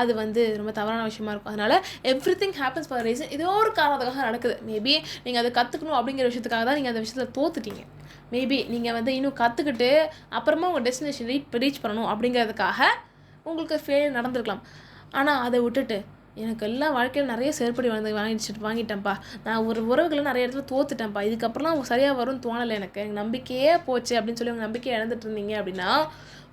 அது வந்து ரொம்ப தவறான விஷயமா இருக்கும். அதனால் எவ்ரிதிங் ஹேப்பன்ஸ் ஃபார் ரீசன், ஏதோ ஒரு காரணத்துக்காக நடக்குது. மேபி நீங்கள் அதை கற்றுக்கணும் அப்படிங்கிற விஷயத்துக்காக தான் நீங்கள் அந்த விஷயத்தில் தோத்துட்டீங்க. மேபி நீங்கள் வந்து இன்னும் கற்றுக்கிட்டு அப்புறமா உங்கள் டெஸ்டினேஷன் ரீச் பண்ணணும் அப்படிங்கிறதுக்காக உங்களுக்கு ஃபெயில் நடந்திருக்கலாம். ஆனால் அதை விட்டுட்டு எனக்கு எல்லாம் வாழ்க்கையில் நிறைய செருப்படி வாங்கிட்டேன்ப்பா, நான் ஒரு உறவுகளை நிறைய இடத்துல தோத்துட்டேன்ப்பா, இதுக்கப்புறம்லாம் சரியாக வரும்னு தோணலை, எனக்கு நம்பிக்கையே போச்சு அப்படின்னு சொல்லி உங்கள் நம்பிக்கையை இழந்துட்டு இருந்தீங்க அப்படின்னா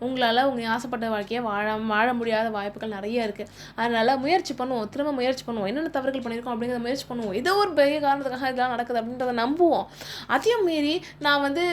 உங்களால் உங்கள் ஆசைப்பட்ட வாழ்க்கையை வாழ முடியாத வாய்ப்புகள் நிறைய இருக்குது. அதனால் முயற்சி பண்ணுவோம், திரும்ப முயற்சி பண்ணுவோம், என்னென்ன தவறுகள் பண்ணியிருக்கோம் அப்படிங்கிறத முயற்சி பண்ணுவோம், ஏதோ ஒரு பெரிய காரணத்துக்காக இதெல்லாம் நடக்குது அப்படின்றத நம்புவோம். அதையும் மீறி நான் வந்து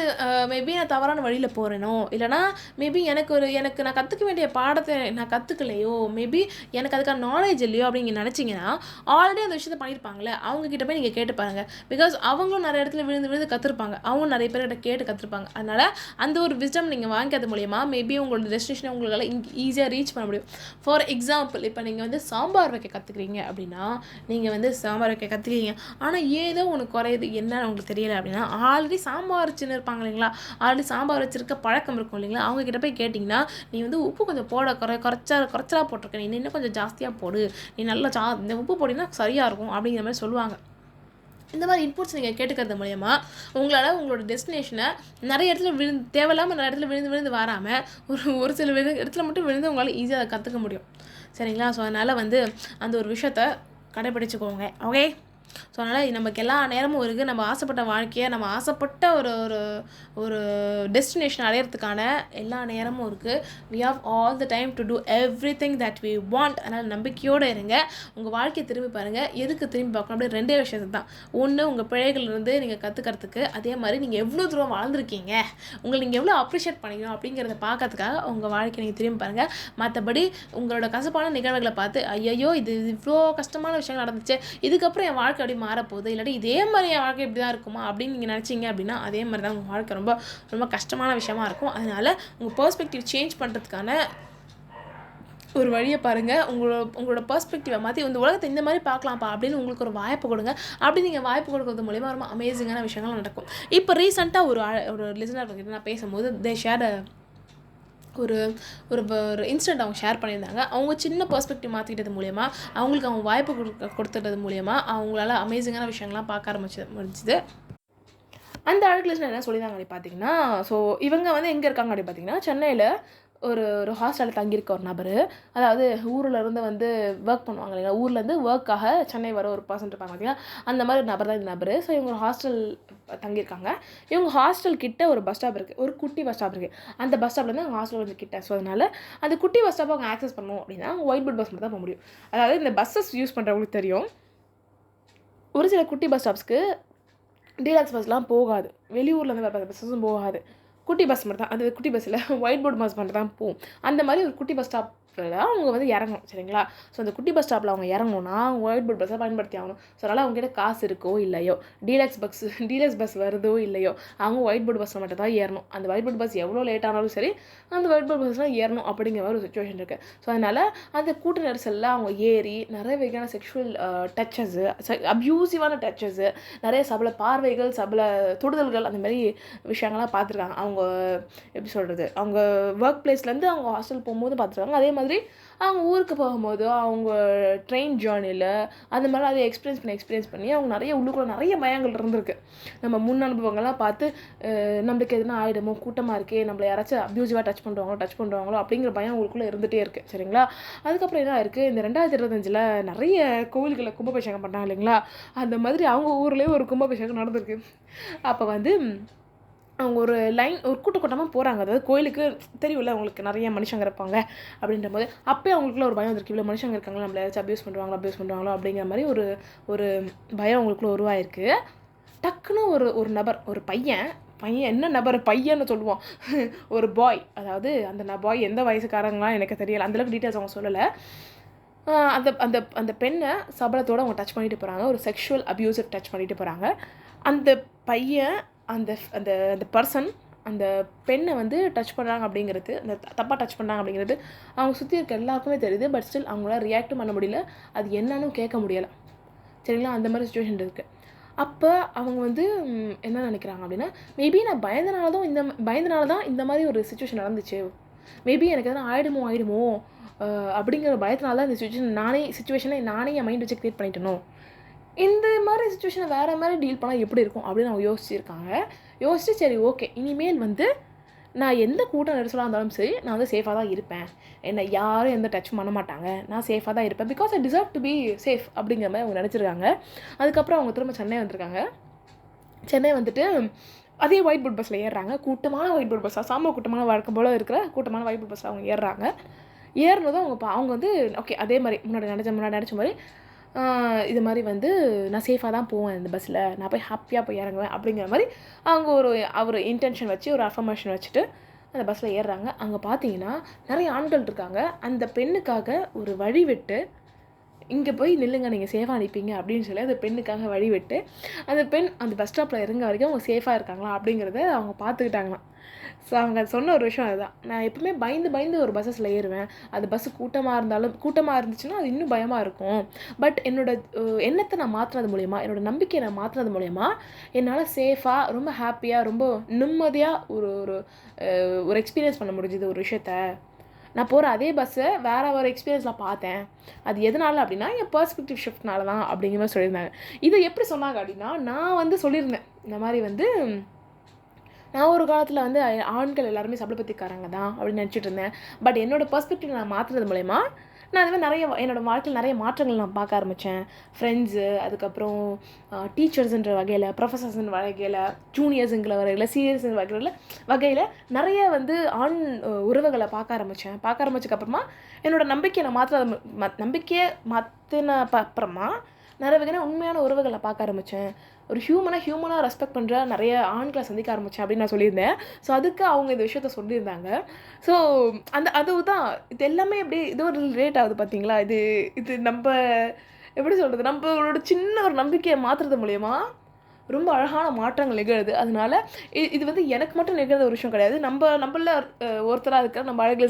மேபி நான் தவறான வழியில் போகிறேனோ, இல்லைனா மேபி எனக்கு நான் கற்றுக்க வேண்டிய பாடத்தை நான் கற்றுக்கலையோ, மேபி எனக்கு அதுக்கான நாலேஜ் இல்லையோ அப்படின்னு நினச்சிங்கன்னா ஆல்ரெடி அந்த விஷயத்தை பண்ணியிருப்பாங்களே அவங்கக்கிட்ட போய் நீங்கள் கேட்டு பாருங்கள். பிகாஸ் அவங்களும் நிறைய இடத்துல விழுந்து கற்றுருப்பாங்க, அவங்களும் நிறைய பேர்கிட்ட கேட்டு கற்றுருப்பாங்க. அதனால் அந்த ஒரு விஸ்டம் நீங்கள் வாங்கிக்கிறது மூலிமா மேபி உங்களோட டெஸ்டினேஷனை உங்களால் ஈஸியாக ரீச் பண்ண முடியும். ஃபார் எக்ஸாம்பிள், இப்போ நீங்கள் வந்து சாம்பார் வைக்க கற்றுக்குறீங்க அப்படின்னா, நீங்கள் வந்து சாம்பார் வைக்க கற்றுக்கிறீங்க, ஆனால் ஏதோ ஒன்று குறையுது, என்னன்னு உங்களுக்கு தெரியலை அப்படின்னா, ஆல்ரெடி சாம்பார் வச்சுன்னு இருப்பாங்க இல்லைங்களா, ஆல்ரெடி சாம்பார் வச்சுருக்க பழக்கம் இருக்கும் இல்லைங்களா, அவங்கக்கிட்ட போய் கேட்டிங்கன்னா, நீ வந்து உப்பு கொஞ்சம் குறைச்சலாக போட்டிருக்க, நீ இன்னும் கொஞ்சம் ஜாஸ்தியாக போடு, நீ நல்லா இந்த உப்பு போட்டினா சரியாக இருக்கும் அப்படிங்கிற மாதிரி சொல்லுவாங்க. இந்த மாதிரி இன்புட்ஸ் நீங்கள் கேட்டுக்கிறது மூலயமா உங்களால் உங்களோட டெஸ்டினேஷனை நிறைய இடத்துல தேவையில்லாமல் நிறைய இடத்துல விழுந்து வராமல் ஒரு சில இடத்துல மட்டும் விழுந்து உங்களால் ஈஸியாக அதை கற்றுக்க முடியும். சரிங்களா? ஸோ அதனால் வந்து அந்த ஒரு விஷயத்தை கடைப்பிடிச்சிக்கோங்க. ஓகே? ஸோ அதனால் நமக்கு எல்லா நேரமும் இருக்குது, நம்ம ஆசைப்பட்ட வாழ்க்கையை நம்ம ஆசைப்பட்ட ஒரு ஒரு ஒரு டெஸ்டினேஷன் அடையிறதுக்கான எல்லா நேரமும் இருக்குது. We have all the time to do everything that we want. அதனால் நம்பிக்கையோடு இருங்க, உங்கள் வாழ்க்கையை திரும்பி பாருங்கள். எதுக்கு திரும்பி பார்க்கணும் அப்படி ரெண்டே விஷயத்து தான். ஒன்று, உங்கள் பிழைகள்லேருந்து நீங்கள் கற்றுக்கிறதுக்கு, அதே மாதிரி நீங்கள் எவ்வளோ தூரம் வாழ்ந்துருக்கீங்க, உங்களை நீங்கள் எவ்வளோ அப்ரிஷியேட் பண்ணிக்கணும் அப்படிங்கிறத பார்க்கறதுக்காக உங்கள் வாழ்க்கையை நீங்கள் திரும்பி பாருங்கள். மற்றபடி உங்களோட கசப்பான நிகழ்வுகளை பார்த்து ஐயோ இது இவ்வளோ கஷ்டமான விஷயங்கள் நடந்துச்சு, இதுக்கப்புறம் என் வாழ்க்கை அப்படி மாறப்போகுது, இல்லாட்டி இதே மாதிரி என் வாழ்க்கை இப்படி தான் இருக்குமா அப்படின்னு நீங்கள் நினச்சிங்க அப்படின்னா அதே மாதிரி தான் உங்கள் வாழ்க்கை ரொம்ப ரொம்ப கஷ்டமான விஷயமா இருக்கும். அதனால் உங்கள் பெர்ஸ்பெக்டிவ் சேஞ்ச் பண்ணுறதுக்கான ஒரு வழியை பாருங்கள். உங்களோட பெர்ஸ்பெக்டிவை மாற்றி இந்த உலகத்தை இந்த மாதிரி பார்க்கலாம்ப்பா அப்படின்னு உங்களுக்கு ஒரு வாய்ப்பு கொடுங்க. அப்படி நீங்கள் வாய்ப்பு கொடுக்கறது மூலிமா ரொம்ப அமேசிங்கான விஷயங்கள் நடக்கும். இப்போ ரீசெண்டாக ஒரு லிசனர் கிட்ட நான் பேசும்போது தே ஷேர் ஒரு ஒரு இன்சிடென்ட் அவங்க ஷேர் பண்ணியிருந்தாங்க. அவங்க சின்ன பெர்ஸ்பெக்டிவ் மாற்றிக்கிட்டது மூலயமா, அவங்களுக்கு அவங்க வாய்ப்பு கொடுத்துட்டது மூலயமா அவங்களால அமேசிங்கான விஷயங்கள்லாம் பார்க்க முடிஞ்சுது. அந்த அழகு என்ன சொல்லியிருந்தாங்க அப்படி பார்த்தீங்கன்னா, ஸோ இவங்க வந்து எங்கே இருக்காங்க அப்படி பார்த்தீங்கன்னா, சென்னையில் ஒரு ஹாஸ்டலில் தங்கியிருக்க ஒரு நபர், அதாவது ஊரில் இருந்து வந்து ஒர்க் பண்ணுவாங்க இல்லைங்களா, ஊர்லேருந்து ஒர்க்காக சென்னை வர ஒரு பர்சன் இருப்பாங்க பார்த்தீங்கன்னா, அந்த மாதிரி நபர் தான் இந்த நபர். ஸோ இவங்க ஒரு ஹாஸ்டல் தங்கியிருக்காங்க. இவங்க ஹாஸ்டல் கிட்ட ஒரு பஸ் ஸ்டாப் இருக்குது, ஒரு குட்டி பஸ் ஸ்டாப் இருக்குது. அந்த பஸ் ஸ்டாப்லேருந்து அவங்க ஹாஸ்டல் வந்து கிட்ட. ஸோ அதனால் அந்த குட்டி பஸ் ஸ்டாப்பை அவங்க ஆக்சஸ் பண்ணணும் அப்படின்னா ஒயிட் போர்ட் பஸ் மட்டும் தான் போக முடியும். அதாவது இந்த பஸ்ஸஸ் யூஸ் பண்ணுறவங்களுக்கு தெரியும், ஒரு சில குட்டி பஸ் ஸ்டாப்ஸ்க்கு டீலக்ஸ் பஸ்லாம் போகாது, வெளியூர்லேருந்து வர பஸ்ஸஸும் போகாது, குட்டி பஸ் மட்டும் தான். அது குட்டி பஸ்ஸில் ஒயிட் போர்ட் பஸ் மட்டும் தான் போகும். அந்த மாதிரி ஒரு குட்டி பஸ் ஸ்டாப்பில் அவங்க வந்து இறங்கணும். சரிங்களா? ஸோ அந்த குட்டி பஸ் ஸ்டாப்பில் அவங்க இறங்கணும்னா அவங்க ஒயிட் போர்ட் பஸ்ஸை பயன்படுத்தி ஆகணும். ஸோ அதனால் அவங்ககிட்ட காசு இருக்கோ இல்லையோ, டீலக்ஸ் பஸ் வருதோ இல்லையோ, அவங்க ஒயிட் போர்ட் பஸ்ஸில் மட்டும் தான் ஏறணும். அந்த ஒயிட் போர்ட் பஸ் எவ்வளோ லேட் ஆனாலும் சரி அந்த ஒயிட் போர்ட் பஸ்லாம் ஏறணும் அப்படிங்கிற மாதிரி ஒரு சுச்சுவேஷன் இருக்குது. ஸோ அதனால் அந்த கூட்ட நெரிசலில் அவங்க ஏறி நிறைய வகையான செக்ஷுவல் டச்சஸு, அப்யூசிவான டச்சஸு, நிறைய சபல பார்வைகள், சபல தொடுதல்கள், அந்த மாதிரி விஷயங்கள்லாம் பார்த்துருக்காங்க. அவங்க எப்படி சொல்கிறது, அவங்க ஒர்க் பிளேஸ்லேருந்து அவங்க ஹாஸ்டல் போகும்போது பார்த்துருக்காங்க. அதே மாதிரி அவங்க ஊருக்கு போகும்போது அவங்க ட்ரெயின் ஜேர்னியில் அந்த மாதிரி அதை எக்ஸ்பீரியன்ஸ் பண்ணி அவங்க நிறைய உள்ளுக்குள்ள நிறைய பயங்கள் இருந்திருக்கு. நம்ம முன் அனுபவங்கள்லாம் பார்த்து நம்மளுக்கு எதுனா ஆகிடுமோ, கூட்டமாக இருக்கே, நம்மளை யாராச்சும் அப்யூசிவாக டச் பண்ணுவாங்களோ அப்படிங்கிற பயம் அவங்களுக்குள்ளே இருந்துகிட்டே இருக்குது. சரிங்களா? அதுக்கப்புறம் என்ன இருக்குது, இந்த 2025 நிறைய கோவில்களில் கும்பாபிஷேகம் பண்ணாங்க இல்லைங்களா, அந்த மாதிரி அவங்க ஊர்லேயே ஒரு கும்பாபிஷேகம் நடந்திருக்கு. அப்போ வந்து அவங்க ஒரு கூட்டமாக போகிறாங்க. அதாவது கோயிலுக்கு தெரியும்ல, அவங்களுக்கு நிறைய மனுஷங்க இருப்பாங்க அப்படின்ற போது அப்போயே அவங்களுக்குள்ள ஒரு பயம் வந்துருக்கு, இவ்வளோ மனுஷங்க இருக்காங்களா, நம்மளை யாராச்சும் அப்யூஸ் பண்ணுவாங்களோ அப்படிங்கிற மாதிரி ஒரு பயம் அவங்களுக்குள்ள உருவாயிருக்கு. டக்குன்னு ஒரு நபர், ஒரு பையன் என்ன நபர், பையன்னு சொல்லுவோம், ஒரு பாய், அதாவது அந்த பாய் எந்த வயசுக்காரங்களாம் எனக்கு தெரியலை, அந்தளவுக்கு டீட்டெயில்ஸ் அவங்க சொல்லலை. அந்த பெண்ணை சபலத்தோடு அவங்க டச் பண்ணிட்டு போகிறாங்க, ஒரு செக்ஷுவல் அப்யூசிவ் டச் பண்ணிட்டு போகிறாங்க. அந்த பையன் அந்த பர்சன் அந்த பெண்ணை வந்து டச் பண்ணுறாங்க அப்படிங்கிறது, அந்த தப்பாக டச் பண்ணுறாங்க அப்படிங்கிறது அவங்க சுற்றி இருக்க எல்லாருக்குமே தெரியுது. பட் ஸ்டில் அவங்களால ரியாக்டும் பண்ண முடியல, அது என்னன்னு கேட்க முடியலை. சரிங்களா? அந்த மாதிரி சுச்சுவேஷன் இருக்குது. அப்போ அவங்க வந்து என்ன நினைக்கிறாங்க அப்படின்னா, மேபி நான் பயந்தனால தான் இந்த மாதிரி ஒரு சுச்சுவேஷன் நடந்துச்சு, மேபி எனக்கு எதனா ஆகிடுமோ அப்படிங்கிற பயத்தினால தான் இந்த சுச்சுவேஷனை நானே என் மைண்ட் வச்சு க்ரியேட் பண்ணிட்டணும். இந்த மாதிரி சுச்சுவேஷனை வேறு மாதிரி டீல் பண்ணால் எப்படி இருக்கும் அப்படின்னு அவங்க யோசிச்சுட்டு சரி ஓகே, இனிமேல் வந்து நான் எந்த கூட்டம் நெரிசலாக இருந்தாலும் சரி நான் வந்து சேஃபாக தான் இருப்பேன், என்னை யாரும் எந்த டச் பண்ண மாட்டாங்க, நான் சேஃபாக தான் இருப்பேன், because I deserve to be safe அப்படிங்கிற மாதிரி அவங்க நினச்சிருக்காங்க. அதுக்கப்புறம் அவங்க திரும்ப சென்னை வந்திருக்காங்க. சென்னை வந்துட்டு அதே ஒயிட் போர்ட் பஸ்ஸில் ஏறுறாங்க. கூட்டமான ஒயிட் போர்ட் பஸ்ஸாக, சாம கூட்டமான வழக்கம் போல் இருக்கிற கூட்டமான ஒயிட் போர்ட் பஸ்ஸில் அவங்க ஏறுறாங்க. ஏறினதும் அவங்க வந்து ஓகே அதே மாதிரி முன்னாடி நினச்ச மாதிரி இது மாதிரி வந்து நான் சேஃபாக தான் போவேன் இந்த பஸ்ஸில், நான் போய் ஹாப்பியாக போய் இறங்குவேன் அப்படிங்கிற மாதிரி அவங்க ஒரு இன்டென்ஷன் வச்சு ஒரு அஃபர்மேஷன் வச்சுட்டு அந்த பஸ்ஸில் ஏறுறாங்க. அங்கே பார்த்தீங்கன்னா நிறைய ஆண்கள் இருக்காங்க. அந்த பெண்ணுக்காக ஒரு வழி விட்டு இங்கே போய் நில்லுங்க, நீங்கள் சேஃபாக அனுப்பிங்க அப்படின்னு சொல்லி அந்த பெண்ணுக்காக வழி விட்டு அந்த பெண் அந்த பஸ் ஸ்டாப்பில் இறங்க வரைக்கும் அவங்க சேஃபாக இருக்காங்களா அப்படிங்கிறத அவங்க பார்த்துக்கிட்டாங்களாம். ஸோ அவங்க சொன்ன ஒரு விஷயம் அதுதான். நான் எப்பவுமே பயந்து ஒரு பஸ்ஸஸில் ஏறுவேன். அது பஸ்ஸு கூட்டமாக இருந்துச்சுன்னா அது இன்னும் பயமாக இருக்கும். பட் எண்ணத்தை நான் மாற்றுறது மூலயமா, என்னோடய நம்பிக்கையை நான் மாற்றுறது மூலயமா என்னால் சேஃபாக ரொம்ப ஹாப்பியாக ரொம்ப நிம்மதியாக ஒரு எக்ஸ்பீரியன்ஸ் பண்ண முடிஞ்சுது ஒரு விஷயத்த. நான் போகிற அதே பஸ்ஸை வேறு ஒரு எக்ஸ்பீரியன்ஸில் பார்த்தேன். அது எதனால அப்படின்னா என் பெர்ஸ்பெக்டிவ் ஷிஃப்ட்னால தான் அப்படிங்கிற மாதிரி சொல்லியிருந்தாங்க. இதை எப்படி சொன்னாங்க அப்படின்னா, நான் வந்து சொல்லியிருந்தேன் இந்த மாதிரி வந்து நான் ஒரு காலத்தில் வந்து ஆண்கள் எல்லாருமே சபலப்பத்திக்காரங்க தான் அப்படின்னு நினச்சிட்டு இருந்தேன். பட் என்னோடய பெர்ஸ்பெக்டிவ் நான் மாற்றுறது மூலயமா நான் அதுமாதிரி என்னோடய வாழ்க்கையில் நிறைய மாற்றங்கள் நான் பார்க்க ஆரம்பித்தேன். ஃப்ரெண்ட்ஸு, அதுக்கப்புறம் டீச்சர்ஸுன்ற வகையில், ப்ரொஃபஸர்ஸ்ன்ற வகையில், ஜூனியர்ஸுங்கிற வகையில், சீனியர்ஸுங்கிற வகையில் நிறைய வந்து ஆண் உறவுகளை பார்க்க ஆரம்பிச்சதுக்கப்புறமா என்னோடய நம்பிக்கையை நான் நம்பிக்கையை மாற்றின அப்புறமா நிறைய வகையான உண்மையான உறவுகளை பார்க்க ஆரம்பித்தேன். ஒரு ஹியூமனாக ரெஸ்பெக்ட் பண்ணுற நிறைய ஆண்களை சந்திக்க ஆரம்பித்தேன் அப்படின்னு நான் சொல்லியிருந்தேன். ஸோ அதுக்கு அவங்க இந்த விஷயத்த சொல்லியிருந்தாங்க. ஸோ அதுதான் இது எல்லாமே அப்படியே இது ஒரு ரிலேட் ஆகுது பார்த்தீங்களா. இது நம்ம எப்படி சொல்கிறது, நம்மளோட சின்ன ஒரு நம்பிக்கையை மாற்றுறது மூலயமா ரொம்ப அழகான மாற்றங்கள் நிகழுது. அதனால இது வந்து எனக்கு மட்டும் நிகழ்ந்த ஒரு விஷயம் கிடையாது. நம்மள ஒருத்தராக இருக்கிற நம்ம அழகு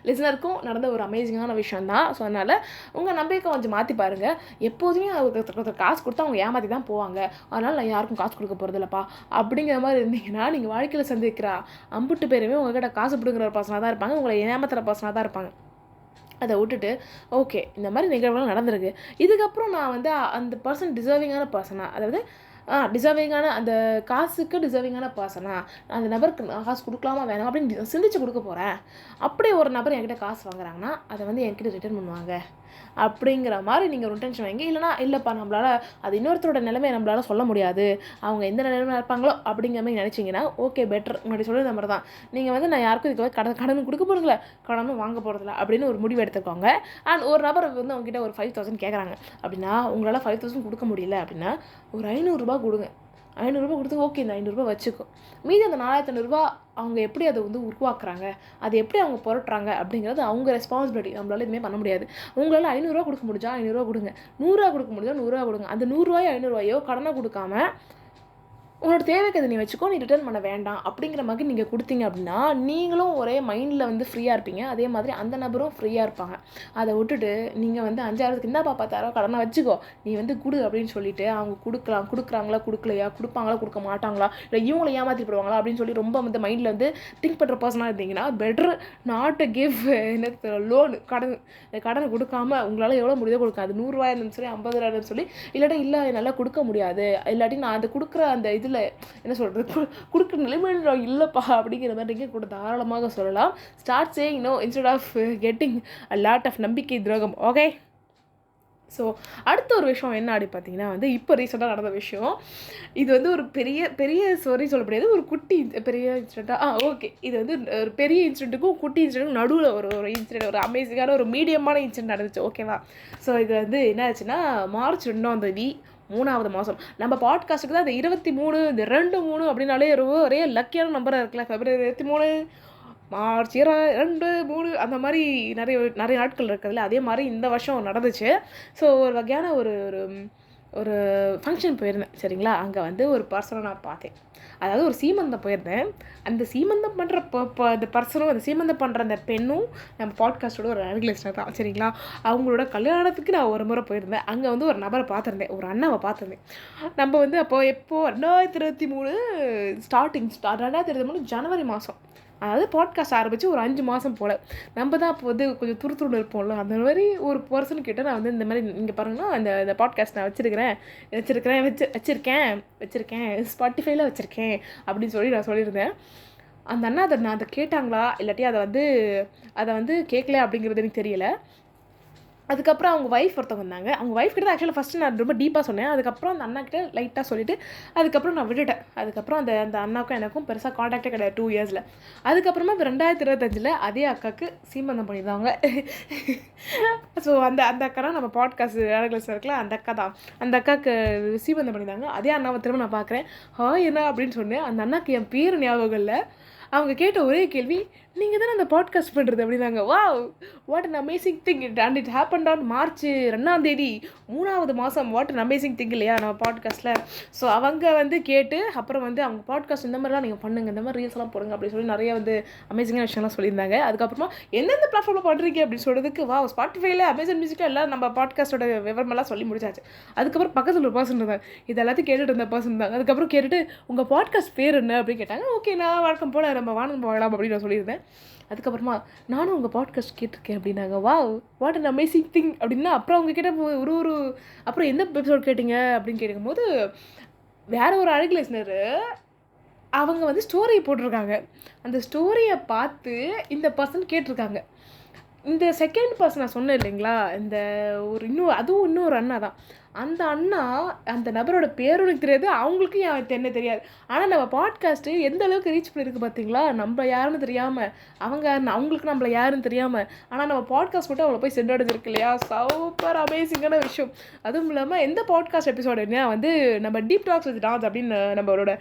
லிசனருக்கும் நடந்த ஒரு அமேசிங்கான விஷயம் தான். ஸோ அதனால் உங்கள் நம்பிக்கை கொஞ்சம் மாற்றி பாருங்கள். எப்போதுமே ஒருத்தர் காசு கொடுத்தா அவங்க ஏமாற்றி தான் போவாங்க, அதனால் நான் யாருக்கும் காசு கொடுக்க போகிறதில்லப்பா அப்படிங்கிற மாதிரி இருந்தீங்கன்னா நீங்கள் வாழ்க்கையில் சந்திக்கிற அம்புட்டு பேருமே உங்கள்கிட்ட காசு பிடுங்குற ஒரு பர்சனாக தான் இருப்பாங்க, உங்களை ஏமாத்துகிற பர்சனாக தான் இருப்பாங்க. அதை விட்டுட்டு ஓகே இந்த மாதிரி நிகழ்வுலாம் நடந்திருக்கு, இதுக்கப்புறம் நான் வந்து அந்த பர்சன் டிசர்விங்கான பர்சனா, அதாவது டிசர்விங்கான அந்த காசுக்கு டிசர்விங்கான பர்சனா, அந்த நபருக்கு நான் காசு கொடுக்கலாமா வேணாம் அப்படின்னு சிந்திச்சு கொடுக்க போகிறேன். அப்படியே ஒரு நபர் என்கிட்ட காசு வாங்குறாங்கன்னா அதை வந்து என்கிட்ட ரிட்டர்ன் பண்ணுவாங்க அப்படிங்கிற மாதிரி நீங்கள் ஒரு இன்டென்ஷன் வைங்க. இல்லைனா இல்லைப்பா நம்மளால் அது இன்னொருத்தரோட நிலைமையை நம்மளால் சொல்ல முடியாது, அவங்க எந்த நிலைமையில் இருப்பாங்களோ அப்படிங்கிற மாதிரி நினச்சிங்கன்னா ஓகே பெட்டர். முன்னாடி சொல்கிற நம்பர் தான், நீங்கள் வந்து நான் யாருக்கும் இதுக்கு கடன் கொடுக்க போகிறதில்ல, கடனும் வாங்க போகிறதில்ல அப்படின்னு ஒரு முடிவு எடுத்துக்கோங்க. அண்ட் ஒரு நபர் வந்து அவங்ககிட்ட ஒரு 5,000 கேட்குறாங்க அப்படின்னா உங்களால் 5,000 கொடுக்க முடியல அப்படின்னா ஒரு 500 கொடுங்க. 500 கொடுத்து ஓகே இந்த 500 வச்சுக்கோ, மீதி அந்த 4,500 அவங்க எப்படி அதை வந்து உருவாக்குறாங்க, அது எப்படி அவங்க புரட்டுறாங்க அப்படிங்கிறது அவங்க ரெஸ்பான்சிபிலிட்டி. நம்மளால எதுவுமே பண்ண முடியாது. உங்களால் 500 கொடுக்க முடிஞ்சா 500 கொடுங்க, 100 கொடுக்க முடிஞ்சா 100 கொடுங்க. அந்த 100 500 கடனை கொடுக்காம உன்னோட தேவைக்கு அதை நீ வச்சுக்கோ, நீ ரிட்டர்ன் பண்ண வேண்டாம் அப்படிங்கிற மாதிரி நீங்கள் கொடுத்தீங்க அப்படின்னா நீங்களும் ஒரே மைண்டில் வந்து ஃப்ரீயாக இருப்பீங்க, அதே மாதிரி அந்த நபரும் ஃப்ரீயாக இருப்பாங்க. அதை விட்டுட்டு நீங்கள் வந்து 5,000க்கு இந்தாப்பா 10,000 கடனை வச்சுக்கோ நீ வந்து கொடு அப்படின்னு சொல்லிட்டு அவங்க கொடுக்குறாங்களா கொடுக்கலையா, கொடுப்பாங்களா கொடுக்க மாட்டாங்களா, இல்லை இவங்களை ஏமாற்றி போடுவாங்களா அப்படின்னு சொல்லி ரொம்ப வந்து மைண்டில் வந்து திங்க் பண்ணுற பர்சனாக இருந்தீங்கன்னா பெட்டர் நாட் டு கிவ் எனக்கு லோனு கடனை கொடுக்காம உங்களால் எவ்வளோ முடியுதோ கொடுக்க. அது 100 இருந்தாலும் சரி 50,000 சொல்லி இல்லாட்டி இல்லை என்னால் கொடுக்க முடியாது, இல்லாட்டி நான் அதை கொடுக்குற அந்த இதில் என்ன சொல்கிறது கொடுக்குற நிலைமையில் இல்லைப்பா அப்படிங்கிற மாதிரி நீங்கள் கூட தாராளமாக சொல்லலாம். Start saying no instead of getting a lot of நம்பிக்கை துரோகம். ஓகே, ஸோ அடுத்த ஒரு விஷயம் என்ன அப்படி பார்த்தீங்கன்னா வந்து இப்போ ரீசெண்டாக நடந்த விஷயம். இது வந்து ஒரு பெரிய ஸ்டோரி சொல்ல முடியாது, ஒரு குட்டி பெரிய இன்சிடெண்ட்டாக ஓகே. இது வந்து ஒரு பெரிய இன்சிடெண்ட்டுக்கும் குட்டி இன்சிடெண்ட்டுக்கும் நடுவில் ஒரு இன்சிடெண்ட், ஒரு அமேசிங்கான ஒரு மீடியமான இன்சிடெண்ட் நடந்துச்சு. ஓகேவா, ஸோ இது வந்து என்ன ஆச்சுன்னா March 2 3வது மாதம் நம்ம பாட்காஸ்ட்டுக்கு தான் அந்த 23 இந்த 2-3 அப்படின்னாலே ஒரே லக்கியான நம்பராக இருக்குல்ல. February 23 March 2-3 அந்த மாதிரி நிறைய நாட்கள் இருக்குதுல்ல, அதே மாதிரி இந்த வருஷம் நடந்துச்சு. ஸோ ஒரு வகையான ஒரு ஃபங்க்ஷன் போயிருந்தேன் சரிங்களா. அங்கே வந்து ஒரு பர்சனை நான் பார்த்தேன், அதாவது ஒரு சீமந்தம் போயிருந்தேன். அந்த சீமந்தம் பண்ணுற அந்த பர்சனும் அந்த சீமந்தம் பண்ணுற அந்த பெண்ணும் நம்ம பாட்காஸ்ட்டோட ஒரு அனலிஸ்டாக தான் சரிங்களா. அவங்களோட கல்யாணத்துக்கு நான் ஒரு முறை போயிருந்தேன். அங்கே வந்து ஒரு நபரை பார்த்துருந்தேன், ஒரு அண்ணாவை பார்த்துருந்தேன். நம்ம வந்து எப்போ 2023 2023 ஜனவரி மாதம், அதாவது பாட்காஸ்ட் ஆரம்பித்து ஒரு 5 மாதம் போல். நம்ம தான் அப்போ வந்து கொஞ்சம் துருத்துருன்னு இருப்போம்ல, அந்த மாதிரி ஒரு பர்சன்கிட்ட நான் வந்து இந்த மாதிரி இங்கே பாருங்கன்னா இந்த பாட்காஸ்ட் நான் வச்சுருக்கேன் ஸ்பாட்டிஃபைல வச்சுருக்கேன் அப்படின்னு சொல்லி நான் சொல்லியிருந்தேன். அந்த அண்ணா அதை கேட்டாங்களா இல்லாட்டி அதை வந்து கேட்கல அப்படிங்கிறது எனக்கு தெரியல. அதுக்கப்புறம் அவங்க ஒய்ஃப் ஒருத்தவங்க வந்தாங்க. அவங்க ஒய்ஃப் கிட்ட ஆக்சுவலாக ஃபஸ்ட்டு நான் ரொம்ப டீப்பாக சொன்னேன். அதுக்கப்புறம் அந்த அண்ணா கிட்ட லைட்டாக சொல்லிவிட்டு அதுக்கப்புறம் நான் விட்டுட்டேன். அதுக்கப்புறம் அந்த அண்ணாவுக்கும் எனக்கும் பெருசாக காண்டாக்டே கிடையாது 2 இயர்ஸில். அதுக்கப்புறமா இப்போ 2025 அதே அக்காவுக்கு சீமந்தம் பண்ணியிருந்தாங்க. ஸோ அந்த அந்த அக்கா தான் நம்ம பாட்காஸ்ட் அழகில் இருக்கல அந்த அக்கா தான். அந்த அக்காவுக்கு சீமந்தம் பண்ணியிருந்தாங்க. அதே அண்ணாவை திரும்ப நான் பார்க்குறேன். என்ன அப்படின்னு சொன்னேன். அந்த அண்ணாக்கு என் பேர் ஞாபகம் இல்லை. அவங்க கேட்ட ஒரே கேள்வி, நீங்கள் தானே அந்த பாட்காஸ்ட் பண்ணுறது அப்படின்னாங்க. Wow, what an amazing thing. It happen on March 2 3வது மாதம். வாட் அன் அமேசிங் திங் இல்லையா நம்ம பாட்காஸ்ட்டில். ஸோ அவங்க வந்து கேட்டு அப்புறம் வந்து அவங்க பாட்காஸ்ட் இந்த மாதிரிலாம் நீங்கள் பண்ணுங்கள், இந்த மாதிரி ரீல்ஸ்லாம் போடுங்க அப்படின்னு சொல்லி நிறைய வந்து அமேசிங்கான விஷயம்லாம் சொல்லியிருந்தாங்க. அதுக்கப்புறமா எந்தெந்த பிளாட்ஃபார்மில் பண்ணுறீங்க அப்படின்னு சொல்கிறதுக்கு ஸ்பாட்டிஃபைல அமேசான் மியூசிக்கில் எல்லாம் நம்ம பாட்காஸ்ட்டோட விவரமெல்லாம் சொல்லி முடிச்சாச்சு. அதுக்கப்புறம் பக்கத்தில் ஒரு பர்சன் இருந்தாங்க. இது எல்லாத்தையும் கேட்டுட்டு இருந்த பர்சன் இருந்தாங்க. அதுக்கப்புறம் கேட்டுட்டு உங்கள் பாட்காஸ்ட் பேர் என்ன அப்படின்னு கேட்டாங்க. ஓகே, நான் வழக்கம் போல் நம்ம வானம் போகலாம் அப்படின்னு நான் சொல்லியிருந்தேன். அதுக்கப்புறமா நானும் உங்கள் பாட்காஸ்ட் கேட்டிருக்கேன் அப்படின்னாங்க. வாட் அன் அமேசிங் திங் அப்படின்னா அப்புறம் அவங்க கிட்ட அப்புறம் எந்த எபிசோட் கேட்டிங்க அப்படின்னு கேட்கும்போது வேற ஒரு அழகு லிஸ்னர் அவங்க வந்து ஸ்டோரி போட்டிருக்காங்க. அந்த ஸ்டோரியை பார்த்து இந்த பர்சன் கேட்டிருக்காங்க. இந்த செகண்ட் பர்சன் நான் சொன்னேன் இல்லைங்களா, இந்த அதுவும் இன்னொரு அண்ணா தான். அந்த அண்ணா அந்த நபரோட பேரும் எனக்கு தெரியாது, அவங்களுக்கும் என்ன தெரியாது. ஆனால் நம்ம பாட்காஸ்ட்டு எந்த அளவுக்கு ரீச் பண்ணியிருக்கு பார்த்தீங்களா. நம்ம யாருன்னு தெரியாமல் அவங்களுக்கு நம்மளை யாருன்னு தெரியாமல், ஆனால் நம்ம பாட்காஸ்ட் மட்டும் அவங்கள போய் சென்றடைஞ்சிருக்கு இல்லையா. சூப்பர் அமேசிங்கான விஷயம். அதுவும் இல்லாமல் எந்த பாட்காஸ்ட் எபிசோடு என்ன வந்து நம்ம டீப் டாக்ஸ் வித் டான்ஸ் அப்படின்னு நம்மளோட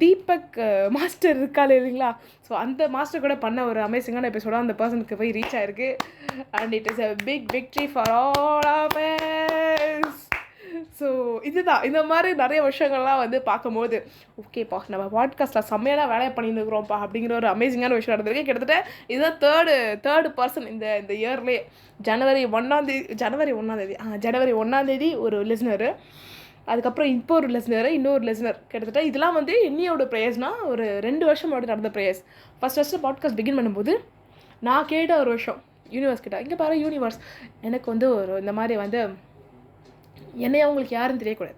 தீபக் மாஸ்டர் இருக்காள் இல்லைங்களா. ஸோ அந்த மாஸ்டர் கூட பண்ண ஒரு அமேசிங்கான எபிசோடாக அந்த பர்சனுக்கு போய் ரீச் ஆயிருக்கு. And it is a big victory for all of us. So இதுதான் இந்த மாதிரி நிறைய விஷயங்கள்லாம் வந்து பார்க்கும்போது ஓகேப்பா நம்ம பாட்காஸ்ட்டில் செம்மையான வேலையை பண்ணிட்டு இருக்கிறோம்ப்பா அப்படிங்கிற ஒரு அமேசிங்கான விஷயம் நடந்திருக்கு. கிட்டத்தட்ட இதுதான் தேர்டு பர்சன் இந்த இயர்லேயே. ஜனவரி 1 ஒரு லிஸ்னரு, அதுக்கப்புறம் இப்போ ஒரு லிஸ்னர், இன்னொரு லிஸ்னர். கிட்டத்தட்ட இதெல்லாம் வந்து என்னையோட ப்ரேயர்ஸ்னால் ஒரு 2 வருஷம் முன்னாடி நடந்த ப்ரேயர்ஸ். ஃபஸ்ட்டு பாட்காஸ்ட் பிகின் பண்ணும்போது நான் கேட்ட ஒரு விஷயம் யூனிவர்ஸ் கிட்ட, இங்கே பாரு யூனிவர்ஸ், எனக்கு வந்து இந்த மாதிரி வந்து என்னை அவங்களுக்கு யாருன்னு தெரியக்கூடாது,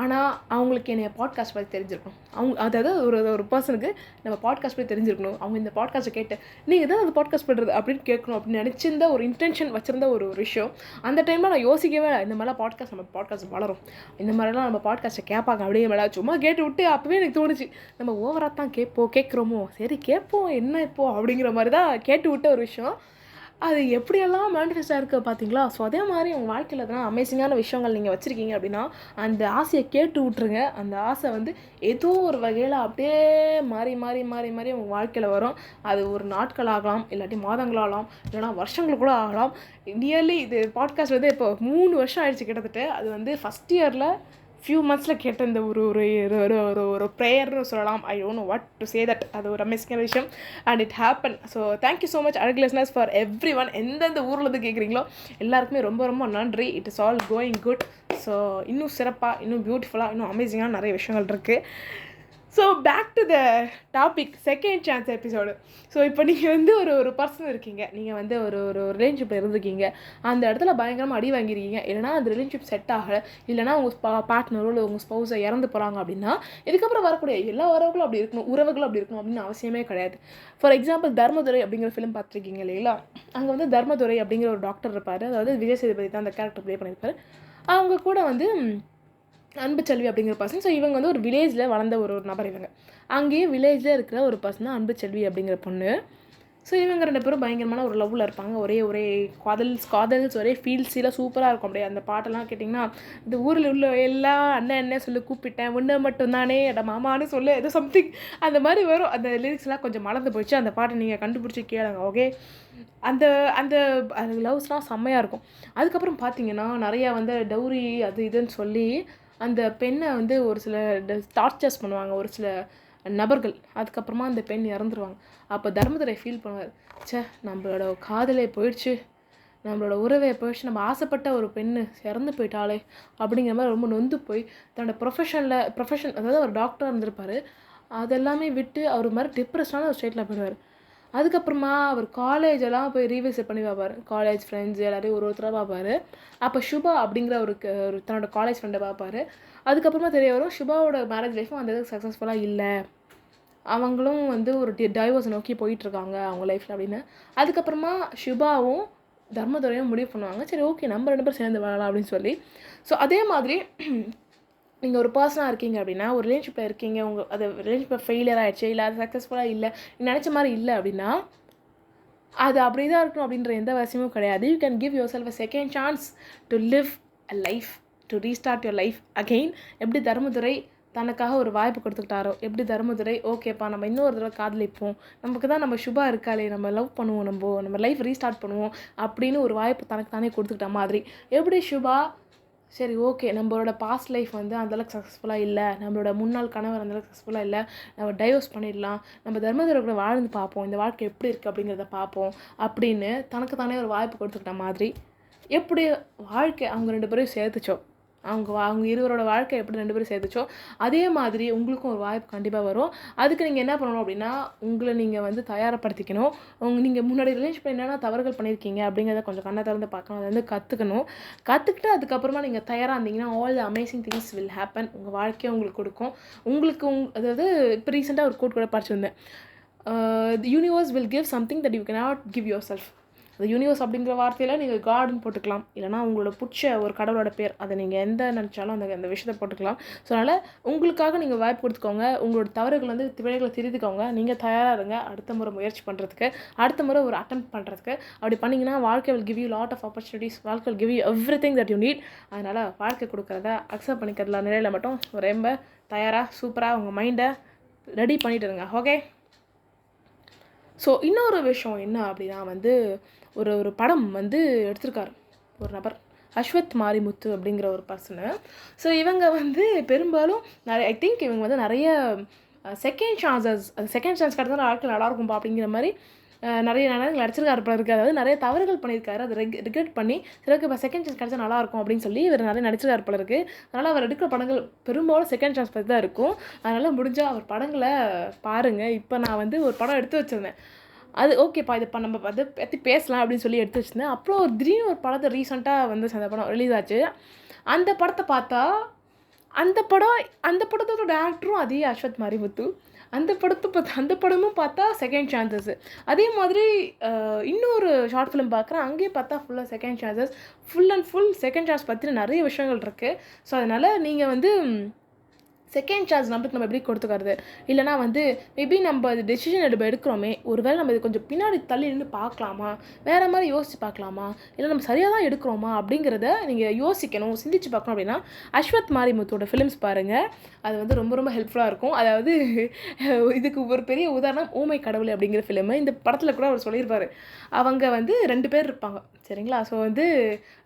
ஆனால் அவங்களுக்கு என்னை பாட்காஸ்ட் பற்றி தெரிஞ்சிருக்கணும். அதாவது ஒரு பர்சனுக்கு நம்ம பாட்காஸ்ட் பற்றி தெரிஞ்சிருக்கணும். அவங்க இந்த பாட்காஸ்ட்டை கேட்டு நீங்கள் தான் அந்த பாட்காஸ்ட் பண்ணுறது அப்படின்னு கேட்கணும் அப்படின்னு நினச்சிருந்த ஒரு இன்டென்ஷன் வச்சுருந்த ஒரு விஷயம். அந்த டைமில் நான் யோசிக்கவே இந்த மாதிரிலாம் நம்ம பாட்காஸ்ட் வளரும், இந்த மாதிரிலாம் நம்ம பாட்காஸ்ட்டை கேட்பாங்க அப்படியே மேலே சும்மா கேட்டு விட்டு அப்போவே எனக்கு தோணுச்சு நம்ம ஓவராக தான் கேட்குறோமோ, சரி கேட்போம் என்ன இப்போ அப்படிங்கிற மாதிரி தான் கேட்டு விட்ட ஒரு விஷயம். அது எப்படியெல்லாம் மேனிஃபெஸ்டாக இருக்குது பார்த்தீங்களா. ஸோ அதே மாதிரி உங்கள் வாழ்க்கையில் எதனா அமேசிங்கான விஷயங்கள் நீங்கள் வச்சுருக்கீங்க அப்படின்னா அந்த ஆசையை கேட்டு விட்ருங்க. அந்த ஆசை வந்து ஏதோ ஒரு வகையில் அப்படியே மாறி மாறி மாறி மாறி உங்கள் வாழ்க்கையில் வரும். அது ஒரு நாட்கள் ஆகலாம், இல்லாட்டி மாதங்களாகலாம், இல்லைனா வருஷங்கள் கூட ஆகலாம். நியர்லி இது பாட்காஸ்ட் வந்து இப்போ 3 வருஷம் ஆயிடுச்சு கிட்டத்தட்ட. அது வந்து ஃபஸ்ட் இயரில் ஃபியூ மந்த்ஸில் கேட்ட இந்த ஒரு ப்ரேயர்னு சொல்லலாம். I don't know what to say that. அது ஒரு அமேசிங்கான விஷயம் and it happen. So thank you so much அழகு லிஸ்னர்ஸ் ஃபார் எவ்ரி ஒன். எந்தெந்த ஊர்லேருந்து கேட்குறீங்களோ எல்லாருக்குமே ரொம்ப ரொம்ப நன்றி. It is all going good. So இன்னும் சிறப்பாக, இன்னும் பியூட்டிஃபுல்லாக, இன்னும் அமேசிங்கான நிறைய விஷயங்கள் இருக்குது. So back to the topic, second chance episode. ஸோ இப்போ நீங்கள் வந்து ஒரு பர்சன் இருக்கீங்க, நீங்கள் வந்து ஒரு ரிலேஷன்ஷிப்பில் இருந்திருக்கீங்க, அந்த இடத்துல பயங்கரமாக அடி வாங்கியிருக்கீங்க, இல்லைனா அந்த ரிலேஷன்ஷிப் செட் ஆகலை, இல்லைனா உங்கள் பார்ட்னரோ இல்லை உங்கள் ஸ்பௌஸை இறந்து போகிறாங்க அப்படின்னா இதுக்கப்புறம் வரக்கூடிய எல்லா உறவுகளும் அப்படி இருக்கணும், அப்படி இருக்கணும் அப்படின்னு அவசியமே கிடையாது. ஃபார் எக்ஸாம்பிள் தர்மதுரை அப்படிங்கிற ஃபிலிம் பார்த்துருக்கீங்க இல்லைங்களா. அங்கே வந்து தர்மதுரை அப்படிங்கிற ஒரு டாக்டர் இருப்பார். அதாவது விஜய் சேதுபதி தான் அந்த கேரக்டர் ப்ளே பண்ணியிருப்பார். அவங்க கூட வந்து அன்புச்செல்வி அப்படிங்கிற பர்சன். ஸோ இவங்க வந்து ஒரு வில்லேஜில் வளர்ந்த ஒரு நபர். இவங்க அங்கேயே வில்லேஜில் இருக்கிற ஒரு பர்சன் தான் அன்புச்செல்வி அப்படிங்கிற பொண்ணு. ஸோ இவங்க 2 பேரும் பயங்கரமான ஒரு லவ்வில் இருப்பாங்க. ஒரே காதல்ஸ் ஒரே ஃபீல்ஸில் சூப்பராக இருக்கும். அப்படியே அந்த பாட்டெல்லாம் கேட்டிங்கன்னா இந்த ஊரில் உள்ள எல்லா அண்ணன் சொல்லி கூப்பிட்டேன், ஒன்று மட்டும்தானே அட மாமான்னு சொல்லு, ஏதோ சம்திங் அந்த மாதிரி வரும். அந்த லிரிக்ஸ்லாம் கொஞ்சம் மறந்து போயிடுச்சு. அந்த பாட்டை நீங்கள் கண்டுபிடிச்சி கேளுங்க. ஓகே, அந்த அந்த லவ்ஸ்லாம் செம்மையாக இருக்கும். அதுக்கப்புறம் பார்த்தீங்கன்னா நிறையா வந்து டௌரி அது இதுன்னு சொல்லி அந்த பெண்ணை வந்து ஒரு சில டார்ச்சர்ஸ் பண்ணுவாங்க ஒரு சில நபர்கள். அதுக்கப்புறமா அந்த பெண் இறந்துருவாங்க. அப்போ தர்மதுரை ஃபீல் பண்ணுவார், நம்மளோட காதலே போயிடுச்சு, நம்மளோட உறவே போயிடுச்சு, நம்ம ஆசைப்பட்ட ஒரு பெண்ணு இறந்து போயிட்டாலே அப்படிங்கிற மாதிரி ரொம்ப நொந்து போய் தன்னோட ப்ரொஃபஷன் அதாவது ஒரு டாக்டராக இருந்திருப்பார், அதெல்லாமே விட்டு அவர் மாதிரி டிப்ரெஷனான ஒரு ஸ்டேட்டில் போயிடுவார். அதுக்கப்புறமா அவர் காலேஜெல்லாம் போய் ரீவிசிட் பண்ணி பார்ப்பார். காலேஜ் ஃப்ரெண்ட்ஸ் எல்லாரையும் ஒருத்தராக பார்ப்பார். அப்போ சுபா அப்படிங்கிற ஒரு தன்னோட காலேஜ் ஃப்ரெண்டை பார்ப்பார். அதுக்கப்புறமா தெரிய வரும் சுபாவோட மேரேஜ் லைஃப்பும் அந்த அளவுக்கு சக்ஸஸ்ஃபுல்லாக இல்லை அவங்களும் வந்து ஒரு டைவர்ஸை நோக்கி போயிட்டுருக்காங்க அவங்க லைஃப்பில் அப்படின்னு. அதுக்கப்புறமா சுபாவும் தர்மதுரையும் முடிவு பண்ணுவாங்க, சரி ஓகே நம்ம 2 பேரும் சேர்ந்து வாழலாம் அப்படின்னு சொல்லி. ஸோ அதே மாதிரி நீங்கள் ஒரு பர்சனாக இருக்கீங்க அப்படின்னா, ஒரு ரிலேஷன்ஷிப்பில் இருக்கீங்க, அது ரிலேஷன்ஷிப்பில் ஃபெயிலியர் ஆகிடுச்சு, இல்லை அது சக்ஸஸ்ஃபுல்லாக இல்லை, நினச்ச மாதிரி இல்லை அப்படின்னா அது அப்படி தான் இருக்கணும் அப்படின்ற எந்த அவசியமும் கிடையாது. You can give your self a second chance to live a life, to restart your life again. எப்படி தர்மதுரை தனக்காக ஒரு வாய்ப்பு கொடுத்துக்கிட்டாரோ, எப்படி தர்மதுரை ஓகேப்பா நம்ம இன்னொரு தடவை காதலிப்போம், நமக்கு தான் நம்ம சுபா இருக்காளே, நம்ம லவ் பண்ணுவோம், நம்ம லைஃப் ரீஸ்டார்ட் பண்ணுவோம் அப்படின்னு ஒரு வாய்ப்பு தனக்கு தானே கொடுத்துக்கிட்ட மாதிரி, எப்படி சுபா சரி ஓகே நம்மளோட பாஸ்ட் லைஃப் வந்து அந்தளவுக்கு சக்ஸஸ்ஃபுல்லாக இல்லை, நம்மளோட முன்னாள் கணவர் அந்தளவுக்கு சக்ஸஸ்ஃபுல்லாக இல்லை, நம்ம டைவர்ஸ் பண்ணிடலாம், நம்ம தர்மதுரை கூட வாழ்ந்து பார்ப்போம், இந்த வாழ்க்கை எப்படி இருக்குது அப்படிங்கிறத பார்ப்போம் அப்படின்னு தனக்கு தானே ஒரு வாய்ப்பு கொடுத்துக்கிட்ட மாதிரி, எப்படி வாழ்க்கை அவங்க 2 பேரையும் சேர்த்துச்சோ, அவங்க இருவரோட வாழ்க்கை எப்படி 2 பேரும் சேர்த்துச்சோ அதே மாதிரி உங்களுக்கும் ஒரு வாய்ப்பு கண்டிப்பாக வரும். அதுக்கு நீங்கள் என்ன பண்ணணும் அப்படின்னா, உங்களை நீங்கள் வந்து தயாரப்படுத்திக்கணும். நீங்கள் முன்னாடி ரிலேஷன்ஷிப் என்னென்ன தவறுகள் பண்ணியிருக்கீங்க அப்படிங்கிறத கொஞ்சம் கண்ணை திறந்து பார்க்கணும், அதை வந்து கற்றுக்கிட்டு அதுக்கப்புறமா நீங்கள் தயாராக இருந்தீங்கன்னா all the amazing things will happen. உங்கள் வாழ்க்கையை உங்களுக்கு கொடுக்கும். அதாவது இப்போ ரீசெண்டாக ஒரு கோட் கூட படிச்சிருந்தேன், the universe will give something that you cannot give yourself. அந்த யூனிவர்ஸ் அப்படிங்கிற வார்த்தையில் நீங்கள் காட்னு போட்டுக்கலாம், இல்லைனா உங்களோட பிடிச்ச ஒரு கடவுளோட பேர், அதை நீங்கள் எந்த நினச்சாலும் அந்த விஷயத்தை போட்டுக்கலாம். ஸோ அதனால் உங்களுக்காக நீங்கள் வாய்ப்பு கொடுத்துக்கோங்க, உங்களோட தவறுகள் வந்து பிழைகளை திருத்திக்கோங்க, நீங்கள் தயாராக இருங்க அடுத்த முறை முயற்சி பண்ணுறதுக்கு, அடுத்த முறை ஒரு அட்டெம்ப்ட் பண்ணுறதுக்கு. அப்படி பண்ணிங்கன்னா வாழ்க்கை will give you lot of opportunities, வாழ்க்கை will give you everything that you need. அதனால் வாழ்க்கை கொடுக்குறத அக்செப்ட் பண்ணிக்கிறதுல நிலையில் மட்டும் ரொம்ப தயாராக சூப்பராக உங்கள் மைண்டை ரெடி பண்ணிட்டு இருங்க. ஓகே. ஸோ இன்னொரு விஷயம் என்ன அப்படின்னா வந்து ஒரு படம் வந்து எடுத்திருக்காரு ஒரு நபர், அஸ்வத் மாரிமுத்து அப்படிங்கிற ஒரு பர்சனு. ஸோ இவங்க வந்து பெரும்பாலும் ஐ திங்க் இவங்க வந்து நிறைய செகண்ட் சான்ஸ் கிடைச்சா வாழ்க்கை நல்லாயிருக்கும்பா அப்படிங்கிற மாதிரி நிறைய நேரங்கள் நடிச்சிருக்காரு போல இருக்குது. அதாவது நிறைய தவறுகள் பண்ணியிருக்காரு, அதை ரிக்ரெட் பண்ணி சிலருக்கு இப்போ செகண்ட் சான்ஸ் கிடைச்சா நல்லாயிருக்கும் அப்படின்னு சொல்லி இவர் நிறைய நடிச்சிருக்காரு போல இருக்குது. அதனால் அவர் எடுக்கிற படங்கள் பெரும்பாலும் செகண்ட் சான்ஸ் பற்றி தான் இருக்கும். அதனால் முடிஞ்சால் அவர் படங்களை பாருங்கள். இப்போ நான் வந்து ஒரு படம் எடுத்து வச்சுருந்தேன், அது ஓகேப்பா இது நம்ம அதை பற்றி பேசலாம் அப்படின்னு சொல்லி எடுத்து வச்சுருந்தேன். அப்புறம் திடீர்னு ஒரு படத்தை ரீசெண்டாக வந்து அந்த படம் ரிலீஸ் ஆச்சு. அந்த படத்தை பார்த்தா அந்த படத்தோட டேரக்டரும் அதே அஸ்வத் மாரிமுத்து. அந்த படமும் பார்த்தா செகண்ட் சான்சஸ். அதே மாதிரி இன்னொரு ஷார்ட் ஃபிலிம் பார்க்குறேன், அங்கேயே பார்த்தா ஃபுல்லாக second chances, full and full second chance பற்றின நிறைய விஷயங்கள் இருக்குது. ஸோ அதனால் நீங்கள் வந்து செகண்ட் சான்ஸ் நம்ம எப்படி கொடுத்துக்கிறது, இல்லைனா வந்து மேபி நம்ம அது டெசிஷன் எடுக்கிறோமே, ஒருவேளை நம்ம இது கொஞ்சம் பின்னாடி தள்ளி நின்று பார்க்கலாமா, வேறு மாதிரி யோசித்து பார்க்கலாமா, இல்லை நம்ம சரியாக தான் எடுக்கிறோமா அப்படிங்கிறத நீங்கள் யோசிக்கணும், சிந்திச்சு பார்க்கணும். அப்படின்னா அஸ்வத் மாரிமுத்தோட ஃபிலிம்ஸ் பாருங்கள், அது வந்து ரொம்ப ரொம்ப ஹெல்ப்ஃபுல்லாக இருக்கும். அதாவது இதுக்கு ஒரு பெரிய உதாரணம் ஊமை கடவுளை அப்படிங்கிற ஃபிலிமு. இந்த படத்தில் கூட அவர் சொல்லியிருப்பார், அவங்க வந்து 2 பேர் இருப்பாங்க சரிங்களா. ஸோ வந்து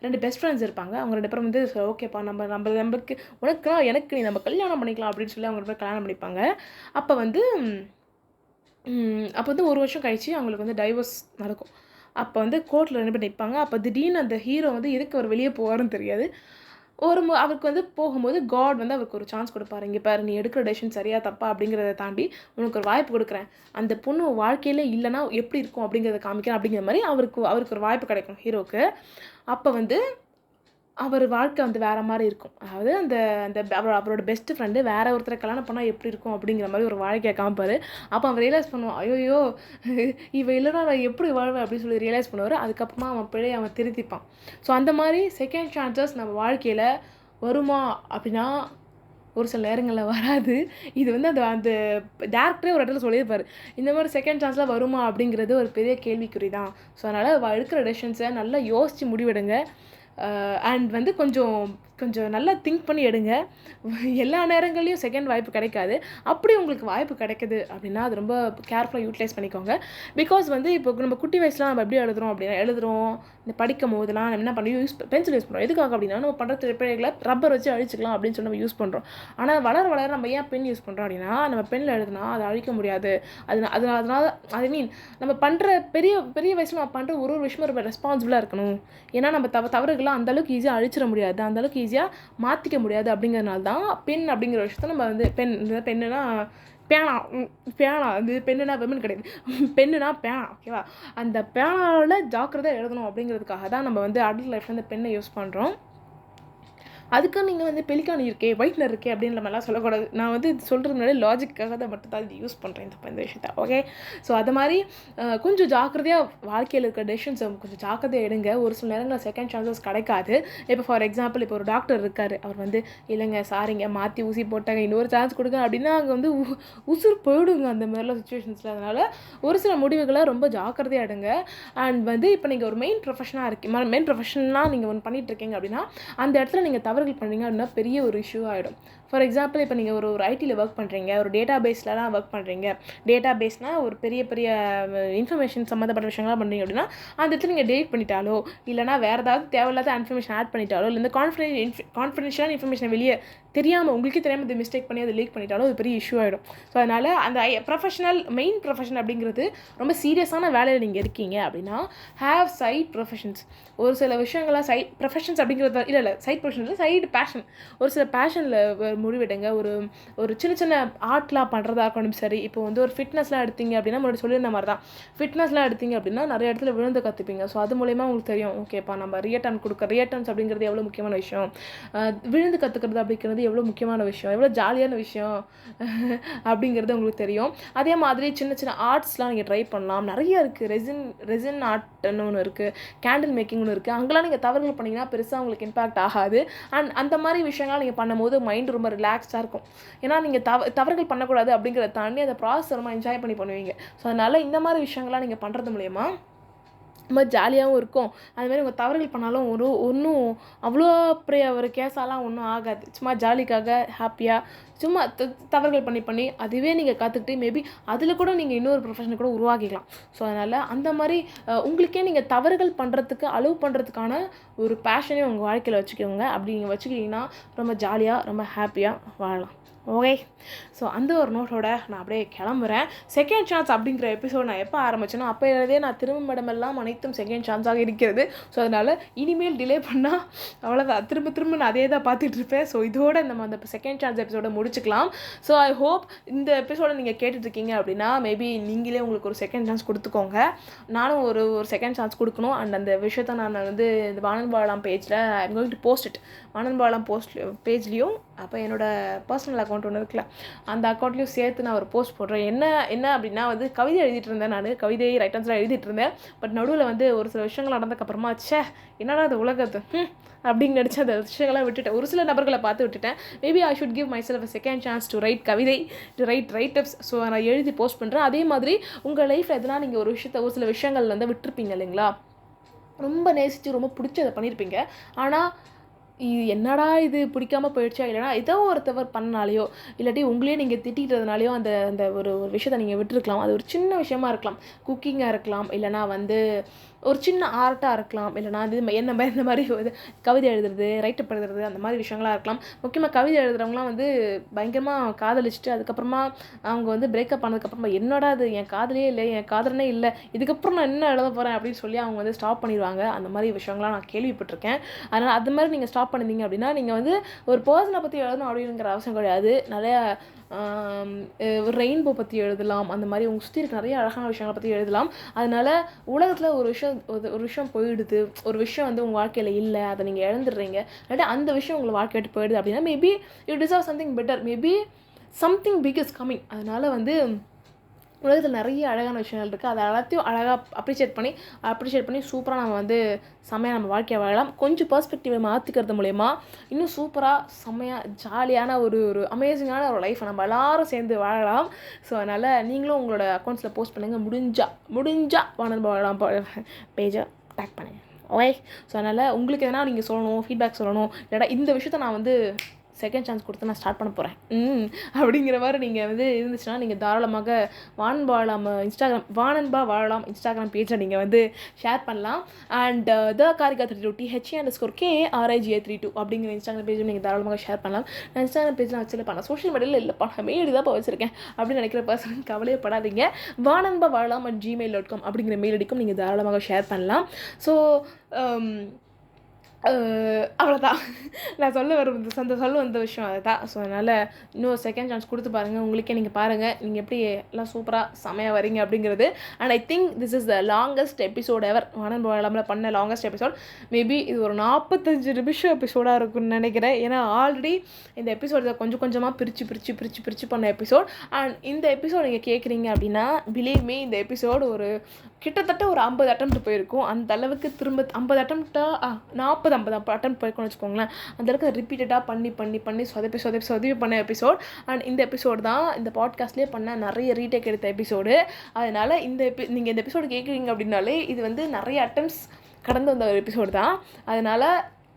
2 பெஸ்ட் ஃப்ரெண்ட்ஸ் இருப்பாங்க. அவங்க 2 பேரும் வந்து ஓகேப்பா நமக்கு உனக்குனா எனக்கு நீ நம்ம கல்யாணம் பண்ணிக்கலாம் அப்படின்னு சொல்லி அவங்க 2 பேர் கல்யாணம் பண்ணிப்பாங்க. அப்போ வந்து ஒரு வருஷம் கழிச்சு அவங்களுக்கு வந்து டைவர்ஸ் நடக்கும். அப்போ வந்து கோர்ட்டில் 2 பேர் நிற்பாங்க. அப்போ திடீர்னு அந்த ஹீரோ வந்து எதுக்கு அவர் வெளியே போவாருன்னு தெரியாது. அவருக்கு வந்து போகும்போது காட் வந்து அவருக்கு ஒரு சான்ஸ் கொடுப்பாரு, இங்கே பாரு நீ எடுக்கிற டெசிஷன் சரியா தப்பா அப்படிங்கிறத தாண்டி உனக்கு ஒரு வாய்ப்பு கொடுக்குறேன், அந்த பொண்ணு வாழ்க்கையிலே இல்லைனா எப்படி இருக்கும் அப்படிங்கிறத காமிக்கிறேன் அப்படிங்கிற மாதிரி அவருக்கு ஒரு வாய்ப்பு கிடைக்கும் ஹீரோவுக்கு. அப்போ வந்து அவர் வாழ்க்கை வந்து வேறு மாதிரி இருக்கும். அதாவது அவரோட பெஸ்ட்டு ஃப்ரெண்டு வேறு ஒருத்தரை கல்யாணம் பண்ணால் எப்படி இருக்கும் அப்படிங்கிற மாதிரி ஒரு வாழ்க்கையை காமிப்பார். அப்போ அவன் ரியலைஸ் பண்ணுவான், ஐயோ இவன் இல்லைனா நான் எப்படி வாழ்வேன் அப்படின்னு சொல்லி ரியலைஸ் பண்ணுவார். அதுக்கப்புறமா அவன் பிழையை அவன் திருத்திப்பான். ஸோ அந்த மாதிரி செகண்ட் சான்சஸ் நம்ம வாழ்க்கையில் வருமா அப்படின்னா ஒரு சில நேரங்களில் வராது. இது வந்து அந்த டேரக்டரே ஒரு இடத்துல சொல்லியிருப்பார், இந்த மாதிரி செகண்ட் சான்ஸ்லாம் வருமா அப்படிங்கிறது ஒரு பெரிய கேள்விக்குறி தான். ஸோ அதனால் எடுக்கிற டெசிஷன்ஸை நல்லா யோசித்து முடிவெடுங்க. அண்ட் வந்து கொஞ்சம் நல்லா திங்க் பண்ணி எடுங்க. எல்லா நேரங்கள்லையும் செகண்ட் வாய்ப்பு கிடைக்காது. அப்படி உங்களுக்கு வாய்ப்பு கிடைக்குது அப்படின்னா அது ரொம்ப கேர்ஃபுல்லாக யூட்டிலைஸ் பண்ணிக்கோங்க. பிகாஸ் வந்து இப்போ நம்ம குட்டி வயசுலாம் நம்ம எப்படி எழுதுகிறோம் இந்த படிக்கும் போதெல்லாம் நம்ம என்ன பண்ணி பென்சில் யூஸ் பண்ணுறோம். எதுக்காக அப்படின்னா நம்ம பண்ணுற பிழைகளை ரப்பர் வச்சு அழிச்சிக்கலாம் அப்படின்னு சொல்லி நம்ம யூஸ் பண்ணுறோம். ஆனால் வளர நம்ம ஏன் பென் யூஸ் பண்ணுறோம் அப்படின்னா, நம்ம பெண்ணில் எழுதுனா அதை அழிக்க முடியாது. அதனால நம்ம பண்ணுற பெரிய வயசில் நம்ம பண்ணுற ஒரு விஷயமும் ரொம்ப ரெஸ்பான்சிபிளாக இருக்கணும். ஏன்னா நம்ம தவறுகள்லாம் அந்தளவுக்கு ஈஸியாக அழிச்சிட முடியாது, அந்தளவுக்கு ஈஸியாக மாற்றிக்க முடியாது. அப்படிங்கிறதுனால தான் பெண் அப்படிங்கிற விஷயத்த நம்ம வந்து பெண்ணுனா பேனா அது பெண்ணுனா விமன் கிடையாது, பெண்ணுனா பேனா ஓகேவா. அந்த பேனாவில் ஜாக்கிரதை எழுதணும் அப்படிங்கிறதுக்காக தான் நம்ம வந்து அடல்ட் லைஃப்பில் அந்த பெண்ணை யூஸ் பண்ணுறோம். அதுக்கு நீங்கள் வந்து பெலிக்கான் இருக்கே, ஒயிட்னர் இருக்கே அப்படின்ற மாதிரிலாம் சொல்லக்கூடாது. நான் வந்து இது சொல்கிறது முன்னாடி லாஜிக்காக தான் மட்டும் தான் இது யூஸ் பண்ணுறேன் இந்த விஷயத்த. ஓகே, ஸோ அது மாதிரி கொஞ்சம் ஜாக்கிரதையாக வாழ்க்கையில் இருக்கிற டெசிஷன்ஸை கொஞ்சம் ஜாக்கிரதையாக எடுங்க. ஒரு சில நேரங்களில் செகண்ட் சான்சஸ் கிடைக்காது. இப்போ ஃபார் எக்ஸாம்பிள், இப்போ ஒரு டாக்டர் இருக்கார், அவர் வந்து இல்லைங்க சாரிங்க மாற்றி ஊசி போட்டாங்க, இன்னொரு சான்ஸ் கொடுங்க அப்படின்னா அங்கே வந்து உசுர் போயிடுங்க அந்த மாதிரிலாம் சுச்சுவேஷன்ஸில். அதனால் ஒரு சில முடிவுகளை ரொம்ப ஜாக்கிரதையாக எடுங்க. அண்ட் வந்து இப்போ நீங்கள் ஒரு மெயின் ப்ரொஃபஷனாக நீங்கள் ஒன்று பண்ணிகிட்ருக்கீங்க அப்படின்னா அந்த இடத்துல நீங்கள் தவறுகள் பண்ணுறீங்க அப்படின்னா பெரிய ஒரு இஷ்யூ ஆகிடும். ஃபார் எக்ஸாம்பிள், இப்போ நீங்கள் ஒரு ஐடியில் ஒர்க் பண்ணுறீங்க, ஒரு டேட்டா பேஸ்லலாம் ஒர்க் பண்ணுறீங்க. டேட்டா பேஸ்னால் ஒரு பெரிய இன்ஃபர்மேஷன் சம்மந்தப்பட்ட விஷயங்கள்லாம் பண்ணுறீங்க அப்படின்னா அந்த இடத்துல நீங்கள் டெலிட் பண்ணிட்டாலோ இல்லைனா வேறு ஏதாவது தேவையில்லாத இன்ஃபர்மேஷன் ஆட் பண்ணிட்டாலோ இல்லை இந்த கான்ஃபிடென்ஷியலான இன்ஃபர்மேஷனை வெளியே தெரியாமல் உங்களுக்கே தெரியாமல் இது மிஸ்டேக் பண்ணி அதை லீக் பண்ணிட்டாலும் அது பெரிய இஷ்யூ ஆகிடும். ஸோ அதனால் அந்த மெயின் ப்ரொஃபஷன் அப்படிங்கிறது ரொம்ப சீரியஸான வேலையில் நீங்கள் இருக்கீங்க அப்படின்னா ஹேவ் சைட் ப்ரொஃபஷன்ஸ். ஒரு சில விஷயங்களாக சைட் ப்ரொஃபஷன்ஸ் அப்படிங்கிறது இல்லை சைட் ப்ரொஃபஷன்ஸ் சைடு பேஷன். ஒரு சில பேஷனில் முடிவெடுங்க. ஒரு சின்ன ஆர்ட்லாம் பண்ணுறதா இருக்கணும். சரி, இப்போ வந்து ஒரு ஃபிட்னஸ்லாம் எடுத்தீங்க அப்படின்னா முன்னாடி சொல்லியிருந்த மாதிரி தான், ஃபிட்னஸ்லாம் எடுத்தீங்க அப்படின்னா நிறைய இடத்துல விழுந்து கற்றுப்பீங்க. ஸோ அது மூலயமா உங்களுக்கு தெரியும், ஓகேப்பா நம்ம ரியட்டர்ன்ஸ் அப்படிங்கிறது எவ்வளோ முக்கியமான விஷயம், விழுந்து கற்றுக்கிறது அப்படிங்கிறது எவ்வளோ முக்கியமான விஷயம், எவ்வளோ ஜாலியான விஷயம் அப்படிங்கிறது உங்களுக்கு தெரியும். அதே மாதிரி சின்ன ஆர்ட்ஸ்லாம் நீங்கள் ட்ரை பண்ணலாம். நிறைய இருக்குது. ரெசின் ஆர்ட்னு ஒன்று இருக்குது, கேண்டில் மேக்கிங்னு இருக்குது. அங்கெல்லாம் நீங்கள் தவறுகள் பண்ணிங்கன்னா பெருசாக உங்களுக்கு இம்பாக்ட் ஆகாது. அண்ட் அந்த மாதிரி விஷயங்கள்லாம் நீங்கள் பண்ணும்போது மைண்ட் ரொம்ப ரிலாக்ஸ்டாக இருக்கும். ஏன்னா நீங்கள் தவறுகள் பண்ணக்கூடாது அப்படிங்கிறத தாண்டி அந்த ப்ராசஸ் ரொம்ப என்ஜாய் பண்ணி பண்ணுவீங்க. ஸோ அதனால் இந்த மாதிரி விஷயங்கள்லாம் நீங்கள் பண்ணுறது மூலயமா ரொம்ப ஜாலியாகவும் இருக்கும். அதுமாதிரி உங்கள் தவறுகள் பண்ணாலும் ஒன்றும் அவ்வளோ பெரிய ஒரு கேஸாலாம் ஒன்றும் ஆகாது. சும்மா ஜாலிக்காக ஹாப்பியாக சும்மா தவறுகள் பண்ணி அதுவே நீங்கள் கற்றுக்கிட்டு மேபி அதில் கூட நீங்கள் இன்னொரு ப்ரொஃபஷனை கூட உருவாக்கிக்கலாம். ஸோ அதனால் அந்த மாதிரி உங்களுக்கே நீங்கள் தவறுகள் பண்ணுறதுக்கு அலோவ் பண்ணுறதுக்கான ஒரு பேஷனையும் உங்கள் வாழ்க்கையில் வச்சுக்கோங்க. அப்படி நீங்கள் வச்சுக்கிட்டிங்கன்னா ரொம்ப ஜாலியாக ரொம்ப ஹாப்பியாக வாழலாம். ஓகே, ஸோ அந்த ஒரு நோட்டோட நான் அப்படியே கிளம்புறேன். செகண்ட் சான்ஸ் அப்படிங்கிற எபிசோட் நான் எப்போ ஆரம்பிச்சேனோ அப்போதே நான் திரும்பும் இடமெல்லாம் அனைத்தும் செகண்ட் சான்ஸாக இருக்கிறது. ஸோ அதனால் இனிமேல் டிலே பண்ணால் அவ்வளோதான், திரும்ப நான் அதே தான் பார்த்துட்டு இருப்பேன். ஸோ இதோட நம்ம அந்த செகண்ட் சான்ஸ் எபிசோட முடிச்சுக்கலாம். ஸோ ஐ ஹோப் இந்த எபிசோடை நீங்கள் கேட்டுட்ருக்கீங்க அப்படின்னா மேபி நீங்களே உங்களுக்கு ஒரு செகண்ட் சான்ஸ் கொடுத்துக்கோங்க. நானும் ஒரு செகண்ட் சான்ஸ் கொடுக்கணும். அண்ட் அந்த விஷயத்தை நான் வந்து இந்த வானன் வாழலாம் பேஜில் I'm going to post it. Vanan வாழலாம் பேஜ்லேயும் அப்போ என்னோடய பர்சனல் அக்கௌண்ட் ஒன்று இருக்குல்ல, அந்த அக்கௌண்ட்லேயும் சேர்த்து நான் ஒரு போஸ்ட் போடுறேன். என்ன அப்படின்னா வந்து கவிதை எழுதிட்டு இருந்தேன். நான் கவிதை ரைட்டர்ஸ்லாம் எழுதிட்டு இருந்தேன். பட் நடுவில் வந்து ஒரு சில விஷயங்கள் நடந்ததுக்கப்புறமா என்னடா அது உலகத்து அப்படின்னு நினச்சி அந்த விஷயங்கள்லாம் விட்டுட்டேன். ஒரு சில நபர்களை பார்த்து விட்டுட்டேன். Maybe I should give my self a second chance to right கவிதை, டு ரைட் அப்ஸ். ஸோ நான் எழுதி போஸ்ட் பண்ணுறேன். அதே மாதிரி உங்கள் லைஃப்பில் எதுனா நீங்கள் ஒரு சில விஷயங்கள் வந்து விட்டுருப்பீங்க இல்லைங்களா, ரொம்ப நேசித்து ரொம்ப பிடிச்சி அதை பண்ணியிருப்பீங்க. ஆனால் இது என்னடா இது பிடிக்காமல் போயிடுச்சா, இல்லைனா ஏதோ ஒருத்தவர் பண்ணனாலையோ இல்லாட்டி உங்களே நீங்கள் திட்டிக்கிறதுனாலையோ அந்த அந்த ஒரு விஷயத்தை நீங்கள் விட்டுருக்கலாம். அது ஒரு சின்ன விஷயமா இருக்கலாம், குக்கிங்காக இருக்கலாம், இல்லைனா வந்து ஒரு சின்ன ஆர்ட்டாக இருக்கலாம், இல்லைனா இது இந்த மாதிரி கவிதை எழுதுறது, ரைட்டப் எழுதுறது அந்த மாதிரி விஷயங்களாக இருக்கலாம். முக்கியமாக கவிதை எழுதுறவங்களாம் வந்து பயங்கரமாக காதலிச்சுட்டு அதுக்கப்புறமா அவங்க வந்து பிரேக்கப் ஆனதுக்கப்புறமா என்னடா அது என் காதலே இல்லை, என் காதலனே இல்லை, இதுக்கப்புறம் நான் என்ன எழுத போகிறேன் அப்படின்னு சொல்லி அவங்க வந்து ஸ்டாப் பண்ணிடுவாங்க. அந்த மாதிரி விஷயங்கள்லாம் நான் கேள்விப்பட்டிருக்கேன். அதனால் அது மாதிரி நீங்கள் ஸ்டாப் பண்ணிருந்தீங்க அப்படின்னா நீங்கள் வந்து ஒரு பர்சனை பற்றி எழுதணும் அப்படிங்கிற அவசியம் கிடையாது. நிறையா ரெயின்போ பற்றி எழுதலாம். அந்த மாதிரி உங்கள் சுற்றி இருக்க நிறைய அழகான விஷயங்களை பற்றி எழுதலாம். அதனால் உலகத்தில் ஒரு விஷயம் போயிடுது, ஒரு விஷயம் வந்து உங்கள் வாழ்க்கையில் இல்லை, அதை நீங்கள் இழந்துடுறீங்க, இல்லாட்டி அந்த விஷயம் உங்களை வாழ்க்கை விட்டு போயிடுது அப்படின்னா maybe you deserve something better, maybe something big is coming. அதனால் வந்து உலகத்தில் நிறைய அழகான விஷயங்கள் இருக்குது. அதை எல்லாத்தையும் அழகாக அப்ரிஷியேட் பண்ணி சூப்பராக நம்ம வந்து செம்மையாக நம்ம வாழ்க்கையை வாழலாம். கொஞ்சம் பெர்ஸ்பெக்டிவை மாற்றிக்கிறது மூலயமா இன்னும் சூப்பராக செம்மையாக ஜாலியான ஒரு அமேசிங்கான ஒரு லைஃப்பை நம்ம எல்லோரும் சேர்ந்து வாழலாம். ஸோ அதனால் நீங்களும் உங்களோட அக்கௌண்ட்ஸில் போஸ்ட் பண்ணுங்கள். முடிஞ்சால் வானன் வாழலாம் பேஜை டேக் பண்ணுங்கள். ஓகே, ஸோ அதனால் உங்களுக்கு எதனா நீங்கள் சொல்லணும், ஃபீட்பேக் சொல்லணும், இல்லாட்டா இந்த விஷயத்த நான் வந்து செகண்ட் சான்ஸ் கொடுத்து நான் ஸ்டார்ட் பண்ண போகிறேன் அப்படிங்கிற மாதிரி நீங்கள் வந்து இருந்துச்சுன்னா நீங்கள் தாராளமாக வானன்பா வாழலாம் இன்ஸ்டாகிராம் பேஜில் நீங்கள் வந்து ஷேர் பண்ணலாம். அண்ட் த காரிகா 32 THE_KARIGA32 அப்படிங்கிற இன்ஸ்டாகிராம் பேஜும் நீங்கள் தாராளமாக ஷேர் பண்ணலாம். நான் இன்ஸ்டாகிராம் பேஜில் வச்சுருப்பேன், நான் சோஷியல் மீடியாவில் இல்லைப்பா, நான் மெயில் தான் இப்போ வச்சுருக்கேன் அப்படின்னு நினைக்கிற பர்சன் கவலையப்படாதீங்க. வானன்பா வாழலாம் @gmail.com அப்படிங்கிற மெயில் ஐடிக்கும் நீங்கள் தாராளமாக ஷேர் பண்ணலாம். ஸோ அவ்வளோதான் நான் சொல்ல வர சொல்ல வந்த விஷயம் அதை தான். ஸோ அதனால் இன்னும் செகண்ட் சான்ஸ் கொடுத்து பாருங்கள். உங்களுக்கே நீங்கள் பாருங்கள் நீங்கள் எப்படி எல்லாம் சூப்பராக செமையாக வரீங்க அப்படிங்கிறது. And I think this is the longest episode ever. வானம் போகலாமில் பண்ண லாங்கஸ்ட் எபிசோட். மேபி இது ஒரு 45 நிமிஷம் எபிசோடாக இருக்குன்னு நினைக்கிறேன். ஏன்னா ஆல்ரெடி இந்த எபிசோடை கொஞ்சம் கொஞ்சமாக பிரித்து பண்ண எபிசோட். அண்ட் இந்த எபிசோட் நீங்கள் கேட்குறீங்க அப்படின்னா பிலீவ் மீ, இந்த எபிசோடு ஒரு கிட்டத்தட்ட ஒரு 50 அட்டம்ப்ட் போயிருக்கும். அந்த அளவுக்கு திரும்ப 50 அட்டம்ப்டாக 40-50 அட்டம் போயிருக்கோம்னு வச்சுக்கோங்களேன். அந்த அளவுக்கு ரிப்பீட்டடாக பண்ணி சொதப்பி பண்ண எபிசோட். அண்ட் இந்த எபிசோடு தான் இந்த பாட்காஸ்ட்லேயே பண்ண நிறைய ரீடேக் எடுத்த எபிசோடு. அதனால் நீங்கள் இந்த எபிசோடு கேட்குறீங்க அப்படின்னாலே இது வந்து நிறைய அட்டம்ஸ் கடந்து வந்த ஒரு எபிசோடு தான். அதனால்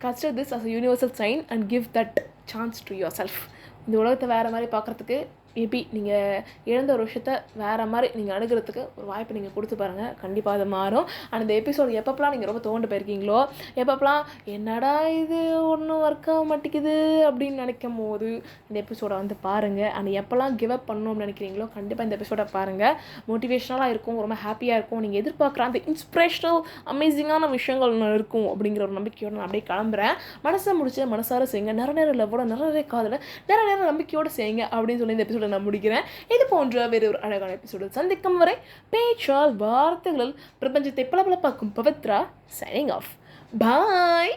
consider this as a universal sign and give that chance to yourself. இந்த உலகத்தை வேறு மாதிரி பார்க்குறதுக்கு மேபி நீங்கள் இழந்த ஒரு விஷயத்த வேறு மாதிரி நீங்கள் அணுகிறதுக்கு ஒரு வாய்ப்பு நீங்கள் கொடுத்து பாருங்கள். கண்டிப்பாக அது மாறும். அண்ட் இந்த எபிசோடு எப்பப்பெல்லாம் நீங்கள் ரொம்ப தோண்டு போயிருக்கீங்களோ, எப்பப்பெல்லாம் என்னடா இது ஒன்றும் ஒர்க் ஆக மாட்டேங்குது அப்படின்னு நினைக்கும் போது இந்த எபிசோடை வந்து பாருங்கள். அண்ட் எப்போல்லாம் கிவ் அப் பண்ணணும்னு நினைக்கிறீங்களோ கண்டிப்பாக இந்த எபிசோடை பாருங்கள். மோட்டிவேஷ்னலாக இருக்கும், ரொம்ப ஹாப்பியாக இருக்கும். நீங்கள் எதிர்பார்க்குற அந்த இன்ஸ்பிரேஷனல் அமேசிங்கான விஷயங்கள் இருக்கும் அப்படிங்கிற ஒரு நம்பிக்கையோடு நான் அப்படியே கிளம்புறேன். மனசை முடிச்சு மனசார செய்யுங்க, நிறைய லவ்வோட நிறைய காதலை நிறைய நம்பிக்கையோடு செய்யுங்க அப்படின்னு சொல்லி இந்த எபிசோட நான் முடிக்கிறேன். இது போன்ற வேறு ஒரு அழகான எபிசோடு சந்திக்கும் வரை பேச்சால் வார்த்தைகளில் பிரபஞ்சத்தை பளபளப்பாக்கும் பவித்ரா சைனிங் ஆஃப். பாய்.